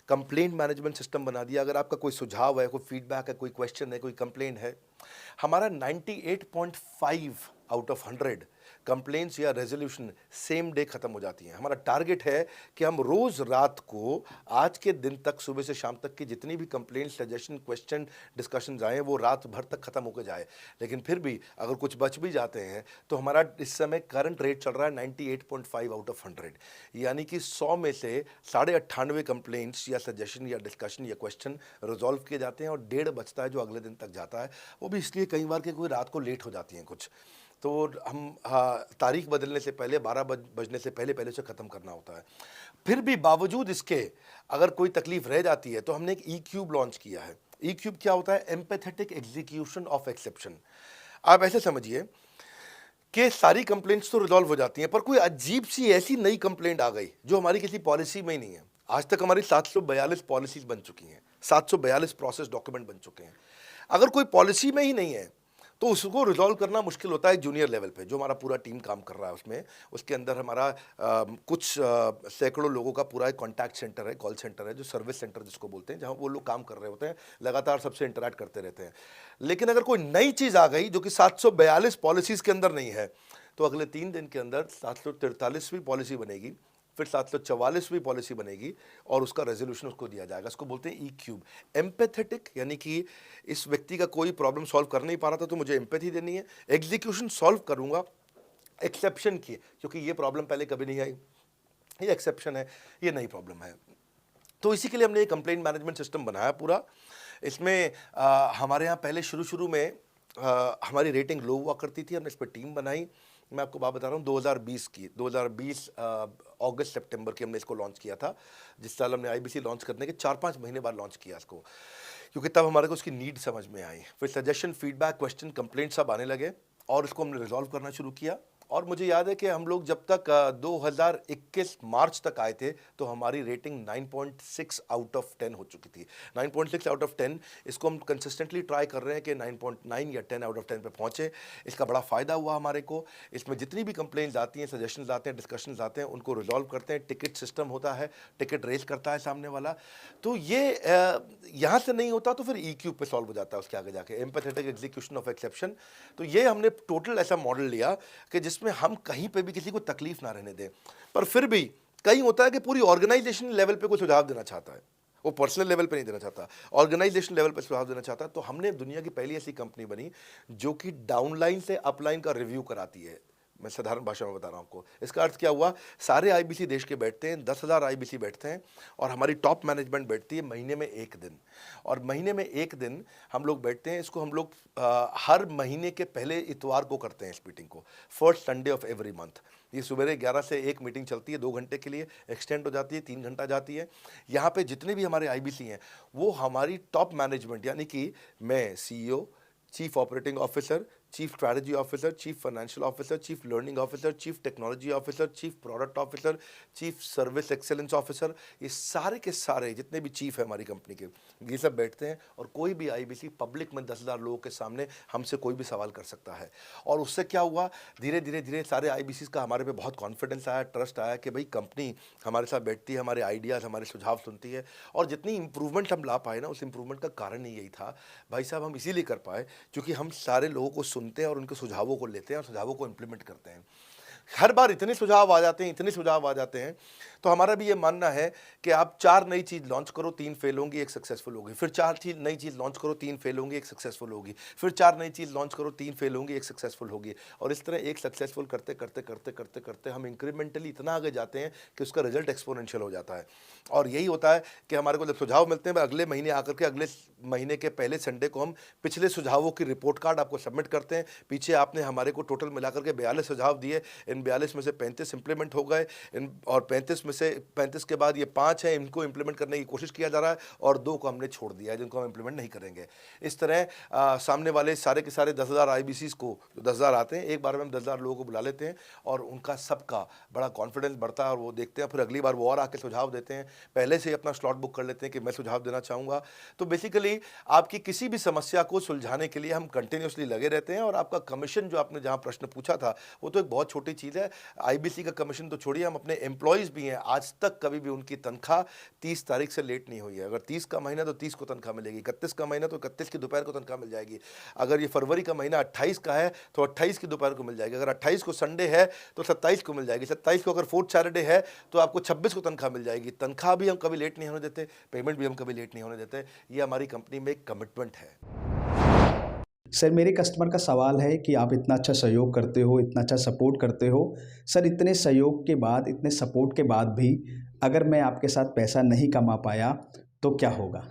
कंप्लेंट मैनेजमेंट सिस्टम बना दिया। अगर आपका कोई सुझाव है, कोई फीडबैक है, कोई क्वेश्चन है, कोई कंप्लेंट है, हमारा 98.5 आउट ऑफ 100 कंप्लेंट्स या रेजोल्यूशन सेम डे खत्म हो जाती हैं। हमारा टारगेट है कि हम रोज रात को, आज के दिन तक, सुबह से शाम तक की जितनी भी कंप्लेंट, सजेशन, क्वेश्चन, डिस्कशन आए, वो रात भर तक खत्म होकर जाए। लेकिन फिर भी अगर कुछ बच भी जाते हैं तो हमारा इस समय करंट रेट चल रहा है 98.5 आउट ऑफ 100, यानी कि 100 में से 98.5 कंप्लेंट्स या सजेशन या डिस्कशन या क्वेश्चन रिजॉल्व किए जाते हैं, और 1.5 बचता है जो अगले दिन तक जाता है। वो भी इसलिए कई बार कि कोई रात को लेट हो जाती हैं कुछ, तो हम तारीख बदलने से पहले, 12 बजने से पहले पहले से ख़त्म करना होता है। फिर भी बावजूद इसके अगर कोई तकलीफ रह जाती है तो हमने एक E-क्यूब लॉन्च किया है। E-क्यूब क्या होता है? Empathetic execution of exception. आप ऐसे समझिए कि सारी कंप्लेंट्स तो रिजॉल्व हो जाती हैं, पर कोई अजीब सी ऐसी नई कंप्लेंट आ गई जो हमारी किसी पॉलिसी में ही नहीं है। आज तक हमारी 742 पॉलिसीज बन चुकी हैं, 742 प्रोसेस डॉक्यूमेंट बन चुके हैं। अगर कोई पॉलिसी में ही नहीं है तो उसको रिजॉल्व करना मुश्किल होता है जूनियर लेवल पे, जो हमारा पूरा टीम काम कर रहा है उसमें। उसके अंदर हमारा कुछ सैकड़ों लोगों का पूरा एक कॉन्टैक्ट सेंटर है, कॉल सेंटर है, जो सर्विस सेंटर जिसको बोलते हैं, जहाँ वो लोग काम कर रहे होते हैं, लगातार सबसे इंटरैक्ट करते रहते हैं। लेकिन अगर कोई नई चीज़ आ गई जो कि 742 पॉलिसीज़ के अंदर नहीं है, तो अगले 3 दिन के अंदर 743वीं पॉलिसी बनेगी, फिर 744वीं पॉलिसी बनेगी, और उसका रेजोल्यूशन उसको दिया जाएगा। इसको बोलते हैं E-क्यूब। एम्पैथेटिक, यानी कि इस व्यक्ति का कोई प्रॉब्लम सॉल्व कर नहीं पा रहा था तो मुझे एम्पैथी देनी है। एग्जीक्यूशन सॉल्व करूंगा एक्सेप्शन की, क्योंकि ये प्रॉब्लम पहले कभी नहीं आई, ये एक्सेप्शन है, ये नई प्रॉब्लम है। तो इसी के लिए हमने एक कंप्लेंट मैनेजमेंट सिस्टम बनाया पूरा। इसमें हमारे यहाँ पहले शुरू में हमारी रेटिंग लो हुआ करती थी, हमने इस पर टीम बनाई। मैं आपको बात बता रहा हूँ 2020 अगस्त सितंबर की हमने इसको लॉन्च किया था। जिस साल हमने आईबीसी लॉन्च करने के 4-5 महीने बाद लॉन्च किया इसको, क्योंकि तब हमारे को उसकी नीड समझ में आई। फिर सजेशन, फीडबैक, क्वेश्चन, कंप्लेंट सब आने लगे, और इसको हमने रिजॉल्व करना शुरू किया। और मुझे याद है कि हम लोग जब तक 2021 मार्च तक आए थे तो हमारी रेटिंग 9.6 आउट ऑफ 10 हो चुकी थी। 9.6 आउट ऑफ 10, इसको हम कंसिस्टेंटली ट्राई कर रहे हैं कि 9.9 या 10 आउट ऑफ 10 पे पहुँचे। इसका बड़ा फ़ायदा हुआ हमारे को। इसमें जितनी भी कंप्लेंट्स आती हैं, सजेशंस आते हैं, डिस्कशंस आते हैं, उनको रिजॉल्व करते हैं। टिकट सिस्टम होता है, टिकट रेज करता है सामने वाला। तो ये यहाँ से नहीं होता तो फिर E-क्यूब पे सॉल्व हो जाता है उसके आगे जाके, एम्पैथेटिक एग्जीक्यूशन ऑफ एक्सेप्शन। तो ये हमने टोटल ऐसा मॉडल लिया कि जिसमें हम कहीं पे भी किसी को तकलीफ ना रहने दें। पर फिर भी कहीं होता है कि पूरी ऑर्गेनाइजेशन लेवल पे कोई सुझाव देना चाहता है, वो पर्सनल लेवल पे नहीं देना चाहता, ऑर्गेनाइजेशन लेवल पे सुझाव देना चाहता है। तो हमने दुनिया की पहली ऐसी कंपनी बनी जो कि डाउनलाइन से अपलाइन का रिव्यू कराती है। मैं साधारण भाषा में बता रहा हूँ आपको। इसका अर्थ क्या हुआ? सारे आईबीसी देश के बैठते हैं, 10,000 आईबीसी बैठते हैं, और हमारी टॉप मैनेजमेंट बैठती है महीने में 1 दिन। और महीने में 1 दिन हम लोग बैठते हैं। इसको हम लोग हर महीने के पहले इतवार को करते हैं इस मीटिंग को, first Sunday off every month. ये सुबह 11 से 1 मीटिंग चलती है, 2 घंटे के लिए एक्सटेंड हो जाती है, 3 घंटा जाती है। यहाँ पे जितने भी हमारे आईबीसी हैं वो हमारी टॉप मैनेजमेंट, यानी कि मैं CEO, chief operating officer, chief strategy officer, chief financial officer, chief learning officer, chief technology officer, chief product officer, chief service excellence officer, ये सारे के सारे जितने भी चीफ है हमारी कंपनी के, ये सब बैठते हैं और कोई भी आईबीसी पब्लिक में 10,000 लोगों के सामने हमसे कोई भी सवाल कर सकता है। और उससे क्या हुआ, धीरे धीरे धीरे सारे आईबीसी का हमारे पे बहुत कॉन्फिडेंस आया, ट्रस्ट आया कि भाई कंपनी हमारे साथ बैठती है, हमारे आइडियाज़, हमारे सुझाव सुनती है। और जितनी इंप्रूवमेंट हम ला पाए ना, उस इंप्रूवमेंट का कारण ही यही था भाई साहब, हम इसीलिए कर पाए क्योंकि हम सारे लोगों को सुनते हैं और उनके सुझावों को लेते हैं और सुझावों को इम्प्लीमेंट करते हैं। हर बार इतने सुझाव आ जाते हैं, इतने सुझाव आ जाते हैं, तो हमारा भी ये मानना है कि आप 4 नई चीज़ लॉन्च करो, 3 फेल होंगी, 1 सक्सेसफुल होगी, फिर 4 नई चीज़ लॉन्च करो, 3 फेल होंगी, 1 सक्सेसफुल होगी, फिर 4 नई चीज़ लॉन्च करो, 3 फेल होंगी, 1 सक्सेसफुल होगी। और इस तरह 1 सक्सेसफुल करते करते करते करते करते हम इंक्रीमेंटली इतना आगे जाते हैं कि उसका रिजल्ट एक्सपोनेंशियल हो जाता है। और यही होता है कि हमारे को जब सुझाव मिलते हैं, अगले महीने आकर के अगले महीने के पहले संडे को हम पिछले सुझावों की रिपोर्ट कार्ड आपको सबमिट करते हैं। पीछे आपने हमारे को टोटल मिलाकर के 42 सुझाव दिए, इन 42 में से 35 इंप्लीमेंट हो गए, इन और 35 में से 35 के बाद ये 5 हैं, इनको इंप्लीमेंट करने की कोशिश किया जा रहा है और 2 को हमने छोड़ दिया है जिनको हम इंप्लीमेंट नहीं करेंगे। इस तरह सामने वाले सारे के सारे 10,000 आईबीसीज को, जो 10,000 आते हैं, एक बार में हम 10,000 लोगों को बुला लेते हैं और उनका सबका बड़ा कॉन्फिडेंस बढ़ता है और वो देखते हैं, फिर अगली बार वो और आके सुझाव देते हैं, पहले से ही अपना स्लॉट बुक कर लेते हैं कि मैं सुझाव देना चाहूँगा। तो बेसिकली आपकी किसी भी समस्या को सुलझाने के लिए हम कंटिन्यूसली लगे रहते हैं। और आपका कमीशन, जो आपने जहाँ प्रश्न पूछा था, वो तो एक बहुत छोटी चीज़ है। आईबीसी का कमीशन तो छोड़िए, हम अपने एम्प्लॉयज़ भी हैं, आज तक कभी भी उनकी तनख्वाह 30 तारीख से लेट नहीं हुई है। अगर 30 का महीना तो 30 को तनख्वाह मिलेगी, 31 का महीना तो 31 की दोपहर को तनख्वाह मिल जाएगी, अगर ये फरवरी का महीना 28 का है तो 28 की दोपहर को मिल जाएगी, अगर 28 को संडे है तो 27 को मिल जाएगी, 27 को अगर फोर्थ सैटरडे है तो आपको 26 को तनख्वाह मिल जाएगी। तनख्वाह भी हम कभी लेट नहीं होने देते, पेमेंट भी हम कभी लेट नहीं होने देते। ये हमारी कंपनी में एक कमिटमेंट है। सर, मेरे कस्टमर का सवाल है कि आप इतना अच्छा सहयोग करते हो, इतना अच्छा सपोर्ट करते हो, सर इतने सहयोग के बाद, इतने सपोर्ट के बाद भी अगर मैं आपके साथ पैसा नहीं कमा पाया तो क्या होगा?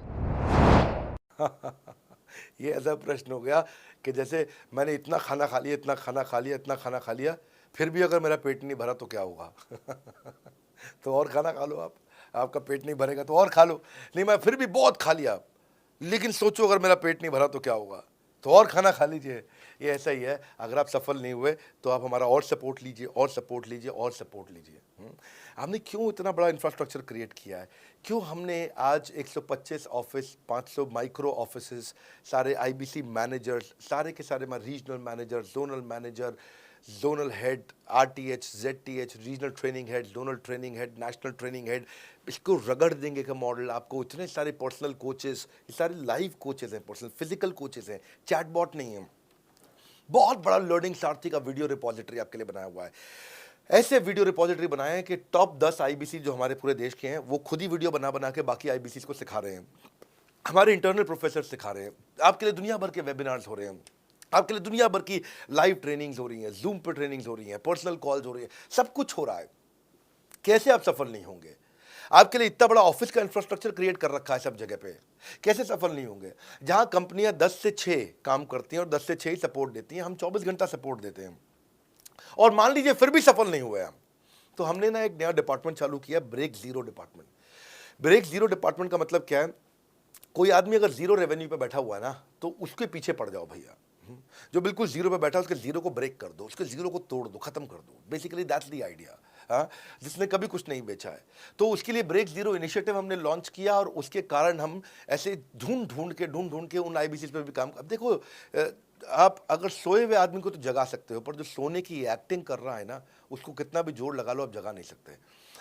ये ऐसा प्रश्न हो गया कि जैसे मैंने इतना खाना खा लिया, इतना खाना खा लिया, इतना खाना खा लिया, फिर भी अगर मेरा पेट नहीं भरा तो क्या होगा? तो और खाना खा लो आप, आपका पेट नहीं भरेगा तो और खा लो। नहीं, मैं फिर भी बहुत खा लिया, लेकिन सोचो अगर मेरा पेट नहीं भरा तो क्या होगा? तो और खाना खा लीजिए। ये ऐसा ही है, अगर आप सफल नहीं हुए तो आप हमारा और सपोर्ट लीजिए, और सपोर्ट लीजिए, और सपोर्ट लीजिए। हमने क्यों इतना बड़ा इंफ्रास्ट्रक्चर क्रिएट किया है? क्यों हमने आज 125 ऑफिस, 500 माइक्रो ऑफिसेस, सारे आईबीसी मैनेजर्स, सारे के सारे regional manager, zonal manager, zonal head, RTH, ZTH, regional training head, zonal training head, national training head, इसको रगड़ देंगे का मॉडल आपको। इतने सारे पर्सनल कोचेस, ये सारे लाइव कोचेस हैं, पर्सनल फिजिकल कोचेस हैं, चैटबॉट नहीं है। बहुत बड़ा लर्निंग सारथी का वीडियो रिपोजिटरी आपके लिए बनाया हुआ है। ऐसे वीडियो रिपोजिटरी बनाए हैं कि टॉप 10 आईबीसी जो हमारे पूरे देश के हैं, वो खुद ही वीडियो बना बना के बाकी आईबीसी को सिखा रहे हैं। हमारे इंटरनल प्रोफेसर सिखा रहे हैं, आपके लिए दुनिया भर के वेबिनार्स हो रहे हैं, आपके लिए दुनिया भर की लाइव ट्रेनिंग्स हो रही हैं, जूम पर ट्रेनिंग्स हो रही हैं, पर्सनल कॉल्स हो रही हैं, सब कुछ हो रहा है। कैसे आप सफल नहीं होंगे? आपके लिए इतना बड़ा ऑफिस का इंफ्रास्ट्रक्चर क्रिएट कर रखा है सब जगह पे, कैसे सफल नहीं होंगे? जहां कंपनियां 10 से 6 काम करती हैं और 10 से 6 ही सपोर्ट देती हैं, हम 24 घंटा सपोर्ट देते हैं। और मान लीजिए फिर भी सफल नहीं हुए हम, तो हमने ना एक नया डिपार्टमेंट चालू किया, break zero department. Break zero department का मतलब क्या है? कोई आदमी अगर जीरो रेवेन्यू पे बैठा हुआ है ना, तो उसके पीछे पड़ जाओ भैया। जो बिल्कुल जीरो पे बैठा है, उसके जीरो को ब्रेक कर दो, उसके जीरो को तोड़ दो, खत्म कर दो। Basically that's the idea. हाँ, जिसने कभी कुछ नहीं बेचा है, तो उसके लिए ब्रेक जीरो इनिशिएटिव हमने लॉन्च किया और उसके कारण हम ऐसे ढूंढ ढूंढ के उन आईबीसी पे भी काम। अब देखो, आप अगर सोए हुए आदमी को तो जगा सकते हो, पर जो सोने की एक्टिंग कर रहा है ना, उसको कितना भी जोर लगा लो, आप जगा नहीं सकते।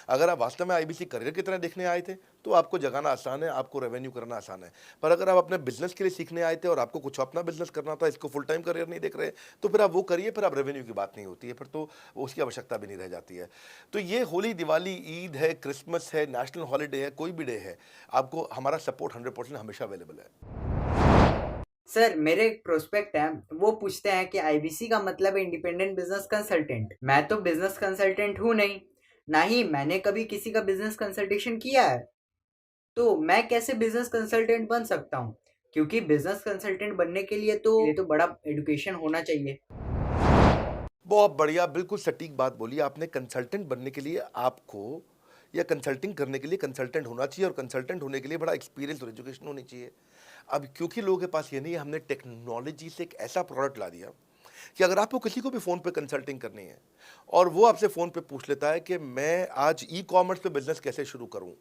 अगर आप वास्तव में आईबीसी करियर की तरह देखने आए थे तो आपको जगाना आसान है, आपको रेवेन्यू करना आसान है। पर अगर आप अपने बिजनेस के लिए सीखने आए थे और आपको कुछ अपना बिजनेस करना था, इसको फुल टाइम करियर नहीं देख रहे, तो फिर आप वो करिए, फिर आप रेवेन्यू की बात नहीं होती है, फिर तो उसकी आवश्यकता भी नहीं रह जाती है। तो ये होली, दिवाली, ईद है, क्रिसमस है, नेशनल हॉलीडे है, कोई भी डे है, आपको हमारा सपोर्ट 100% हमेशा अवेलेबल है। सर, मेरे एक प्रोस्पेक्ट है, वो पूछते हैं कि आईबीसी का मतलब है इंडिपेंडेंट बिजनेस कंसल्टेंट। मैं तो बिजनेस कंसल्टेंट हूँ नहीं, ना ही मैंने कभी किसी का बिजनेस कंसल्टेशन किया है, तो मैं कैसे बिजनेस कंसल्टेंट बन सकता हूँ? क्योंकि बिजनेस कंसल्टेंट बनने के लिए तो बड़ा एजुकेशन होना चाहिए। बहुत बढ़िया, बिल्कुल सटीक बात बोली आपने। कंसल्टेंट बनने के लिए आपको, या कंसल्टिंग करने के लिए कंसल्टेंट होना चाहिए, और कंसल्टेंट होने के लिए बड़ा एक्सपीरियंस और एजुकेशन होनी चाहिए। अब क्योंकि लोगों के पास ये नहीं है, हमने टेक्नोलॉजी से एक ऐसा प्रोडक्ट ला दिया कि अगर आपको किसी को भी फ़ोन पे कंसल्टिंग करनी है और वो आपसे फ़ोन पे पूछ लेता है कि मैं आज ई कॉमर्स पे बिजनेस कैसे शुरू करूं,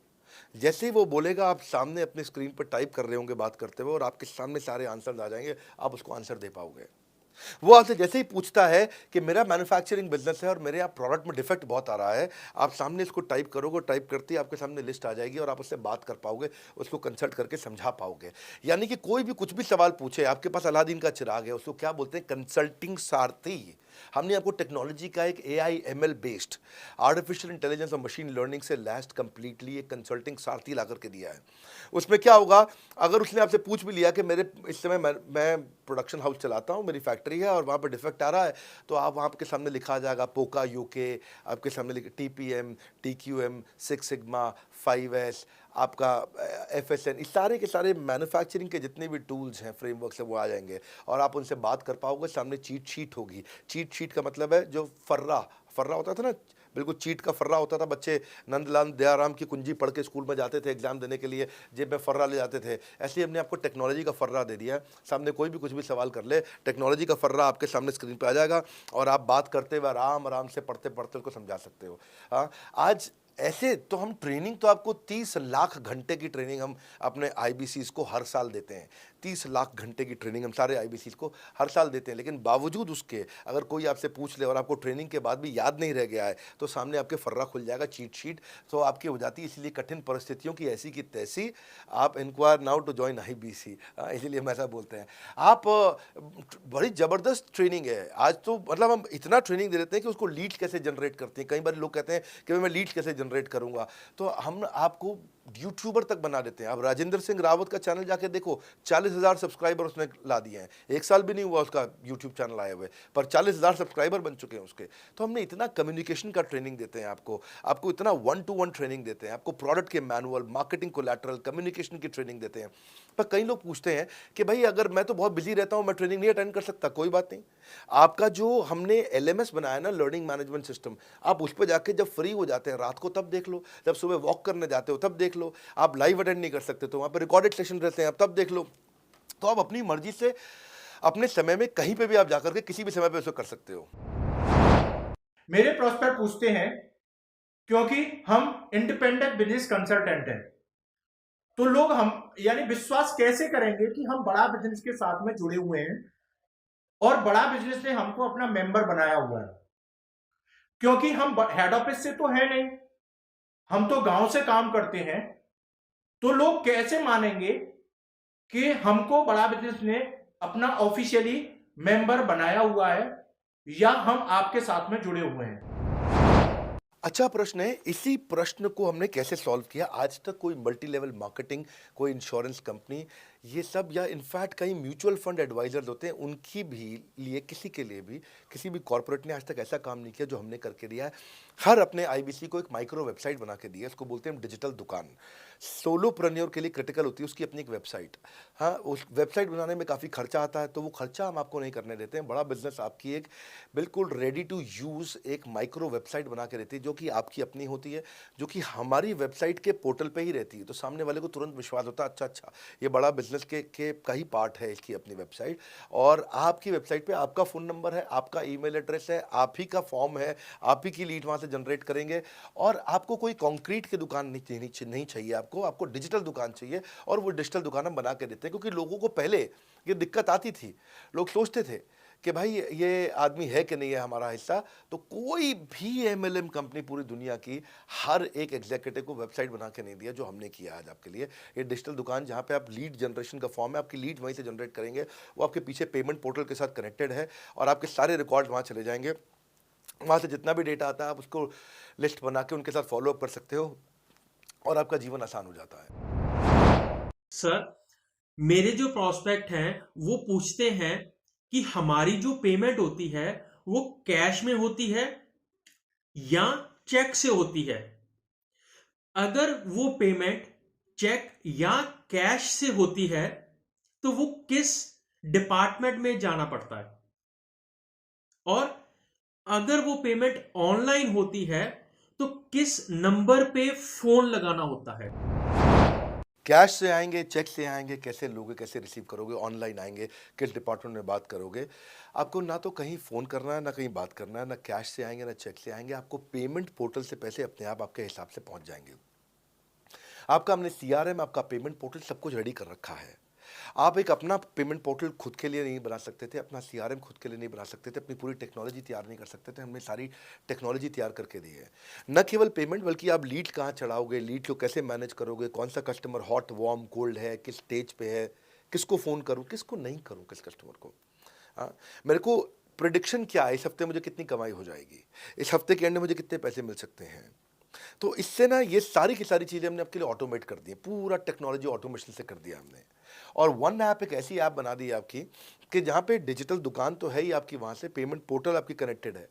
जैसे ही वो बोलेगा आप सामने अपनी स्क्रीन पर टाइप कर रहे होंगे बात करते हुए और आपके सामने सारे आंसर आ जाएंगे, आप उसको आंसर दे पाओगे। वो आपसे जैसे ही पूछता है कि मेरा मैन्युफैक्चरिंग बिजनेस है और मेरे यहाँ प्रोडक्ट में डिफेक्ट बहुत आ रहा है, आप सामने इसको टाइप करोगे, टाइप करते ही आपके सामने लिस्ट आ जाएगी और आप उससे बात कर पाओगे, उसको कंसल्ट करके समझा पाओगे। यानी कि कोई भी कुछ भी सवाल पूछे, आपके पास अलादीन का चिराग है, उसको क्या बोलते हैं, कंसल्टिंग सारथी। हमने आपको टेक्नोलॉजी का एक AI ML based artificial intelligence और मशीन लर्निंग से लैस्ड कंप्लीटली एक कंसल्टिंग सारथी ला करके दिया है। उसमें क्या होगा, अगर उसने आपसे पूछ भी लिया कि मेरे इस समय मैं प्रोडक्शन हाउस चलाता हूँ, मेरी फैक्ट्री है और वहाँ पर डिफेक्ट आ रहा है, तो आप वहाँ के सामने लिखा आ जाएगा पोका UK, आपके सामने TPM, TQM, 6 सिग्मा, 5S, आपका FSN, इस सारे के सारे मैन्युफैक्चरिंग के जितने भी टूल्स हैं, फ्रेमवर्क्स हैं, वो आ जाएंगे और आप उनसे बात कर पाओगे। सामने चीट शीट होगी। चीट शीट का मतलब है जो फर्रा होता था ना, बिल्कुल चीट का फर्रा होता था। बच्चे नंदलाल दयाराम की कुंजी पढ़ के स्कूल में जाते थे एग्जाम देने के लिए, जेब में फर्रा ले जाते थे। ऐसे ही हमने आपको टेक्नोलॉजी का फर्रा दे दिया है। सामने कोई भी कुछ भी सवाल कर ले, टेक्नोलॉजी का फर्रा आपके सामने स्क्रीन पे आ जाएगा और आप बात करते हुए आराम से पढ़ते पढ़ते उसको समझा सकते हो। हाँ, आज ऐसे तो हम ट्रेनिंग तो आपको 30 लाख घंटे की ट्रेनिंग हम अपने IBCs को हर साल देते हैं। 30 लाख घंटे की ट्रेनिंग हम सारे IBCs को हर साल देते हैं, लेकिन बावजूद उसके अगर कोई आपसे पूछ ले और आपको ट्रेनिंग के बाद भी याद नहीं रह गया है, तो सामने आपके फर्रा खुल जाएगा, चीट शीट तो आपकी हो जाती है। इसलिए कठिन परिस्थितियों की ऐसी की तैसी, आप inquire now to join IBC, इसीलिए हम ऐसा बोलते हैं। आप बड़ी ज़बरदस्त ट्रेनिंग है आज तो, मतलब हम इतना ट्रेनिंग दे देते हैं कि उसको लीड्स कैसे जनरेट करते हैं। कई बार लोग कहते हैं कि मैं लीड्स कैसे जनरेट करूंगा, तो हम आपको यूट्यूबर तक बना देते हैं। आप राजेंद्र सिंह रावत का चैनल जाके देखो, 40,000 सब्सक्राइबर उसने ला दिए हैं। 1 साल भी नहीं हुआ उसका यूट्यूब चैनल आए हुए, पर 40,000 सब्सक्राइबर बन चुके हैं उसके। तो हमने इतना कम्युनिकेशन का ट्रेनिंग देते हैं आपको इतना 1-to-1 ट्रेनिंग देते हैं, आपको प्रोडक्ट के मैनुअल, मार्केटिंग कोलैटरल, कम्युनिकेशन की ट्रेनिंग देते हैं। पर कई लोग पूछते हैं कि भाई अगर मैं तो बहुत बिजी रहता हूं, मैं ट्रेनिंग नहीं अटेंड कर सकता। कोई बात नहीं, आपका जो हमने LMS बनाया ना, लर्निंग मैनेजमेंट सिस्टम, आप उस पर जाके जब फ्री हो जाते हैं रात को तब देख लो, जब सुबह वॉक करने जाते हो तब देख लो। आप लाइव अटेंड नहीं कर सकते तो वहाँ पर रिकॉर्डेड सेशन रहते हैं, आप तब देख लो। तो आप अपनी मर्जी से अपने समय में कहीं पे भी आप जाकर के किसी भी समय पे उसको कर सकते हो। मेरे प्रोस्पेक्ट पूछते हैं क्योंकि हम इंडिपेंडेंट बिजनेस कंसल्टेंट हैं, तो लोग हम यानी विश्वास कैसे करेंगे कि हम बड़ा बिजनेस के साथ में जुड़े हुए हैं और बड़ा बिजनेस ने हमको अपना मेंबर बनाया हुआ है। क्योंकि हम हेड ऑफिस से तो है नहीं, हम तो गांव से काम करते हैं, तो लोग कैसे मानेंगे कि हमको बड़ा बिजनेस ने अपना ऑफिशियली मेंबर बनाया हुआ है या हम आपके साथ में जुड़े हुए हैं। अच्छा प्रश्न है। इसी प्रश्न को हमने कैसे सॉल्व किया, आज तक कोई मल्टी लेवल मार्केटिंग, कोई इंश्योरेंस कंपनी, ये सब, या इनफैक्ट कई म्यूचुअल फंड एडवाइजर्स होते हैं, उनकी भी लिए किसी के लिए भी किसी भी कॉर्पोरेट ने आज तक ऐसा काम नहीं किया जो हमने करके दिया है। हर अपने IBC को एक माइक्रो वेबसाइट बना के दिया, इसको बोलते हैं डिजिटल दुकान। सोलोप्रेन्योर के लिए क्रिटिकल होती है उसकी अपनी एक वेबसाइट। हाँ, उस वेबसाइट बनाने में काफ़ी खर्चा आता है, तो वो खर्चा हम आपको नहीं करने देते हैं। बड़ा बिजनेस आपकी एक बिल्कुल रेडी टू यूज़ एक माइक्रो वेबसाइट बना के देती है, जो कि आपकी अपनी होती है, जो कि हमारी वेबसाइट के पोर्टल पे ही रहती है। तो सामने वाले को तुरंत विश्वास होता है, अच्छा ये बड़ा बिजनेस के का ही पार्ट है इसकी अपनी वेबसाइट। और आपकी वेबसाइट पे आपका फ़ोन नंबर है, आपका ईमेल एड्रेस है, आप ही का फॉर्म है, आप ही की लीड वहाँ से जनरेट करेंगे। और आपको कोई कॉन्क्रीट की दुकान नहीं चाहिए, आपको डिजिटल दुकान चाहिए, और वो डिजिटल दुकान हम बना के देते हैं। क्योंकि लोगों को पहले ये दिक्कत आती थी, लोग सोचते थे कि भाई ये आदमी है कि नहीं है हमारा हिस्सा। तो कोई भी MLM कंपनी पूरी दुनिया की हर एक एग्जीक्यूटिव को वेबसाइट बना के नहीं दिया जो हमने किया आज आपके लिए। ये डिजिटल दुकान जहाँ पे आप लीड जनरेशन का फॉर्म है, आपकी लीड वहीं से जनरेट करेंगे, वो आपके पीछे पेमेंट पोर्टल के साथ कनेक्टेड है और आपके सारे रिकॉर्ड वहाँ चले जाएंगे। वहाँ से जितना भी डेटा आता है आप उसको लिस्ट बना के उनके साथ फॉलो अप कर सकते हो और आपका जीवन आसान हो जाता है। सर, मेरे जो प्रोस्पेक्ट हैं वो पूछते हैं कि हमारी जो पेमेंट होती है वो कैश में होती है या चेक से होती है। अगर वो पेमेंट चेक या कैश से होती है तो वो किस डिपार्टमेंट में जाना पड़ता है, और अगर वो पेमेंट ऑनलाइन होती है तो किस नंबर पे फोन लगाना होता है। कैश से आएंगे, चेक से आएंगे, कैसे लोगे, कैसे रिसीव करोगे, ऑनलाइन आएंगे, किस डिपार्टमेंट में बात करोगे। आपको ना तो कहीं फ़ोन करना है, ना कहीं बात करना है, ना कैश से आएंगे, ना चेक से आएंगे। आपको पेमेंट पोर्टल से पैसे अपने आप आपके हिसाब से पहुंच जाएंगे। आपका हमने CRM, आपका पेमेंट पोर्टल सब कुछ रेडी कर रखा है। आप एक अपना पेमेंट पोर्टल खुद के लिए नहीं बना सकते थे, अपना CRM खुद के लिए नहीं बना सकते थे, अपनी पूरी टेक्नोलॉजी तैयार नहीं कर सकते थे। हमने सारी टेक्नोलॉजी तैयार करके दी है। न केवल पेमेंट, बल्कि आप लीड कहाँ चढ़ाओगे, लीड को कैसे मैनेज करोगे, कौन सा कस्टमर हॉट, वार्म, कोल्ड है, किस स्टेज पे है, किसको फ़ोन करूँ, किसको नहीं करूँ, किस कस्टमर को। हाँ, मेरे को प्रिडिक्शन क्या है, इस हफ्ते मुझे कितनी कमाई हो जाएगी, इस हफ्ते के एंड में मुझे कितने पैसे मिल सकते हैं। तो इससे ना ये सारी की सारी चीज़ें हमने आपके लिए ऑटोमेट कर दी है, पूरा टेक्नोलॉजी ऑटोमेशन से कर दिया हमने। और वन ऐप एक ऐसी ऐप बना दी है आपकी कि जहाँ पे डिजिटल दुकान तो है ही आपकी, वहाँ से पेमेंट पोर्टल आपकी कनेक्टेड है,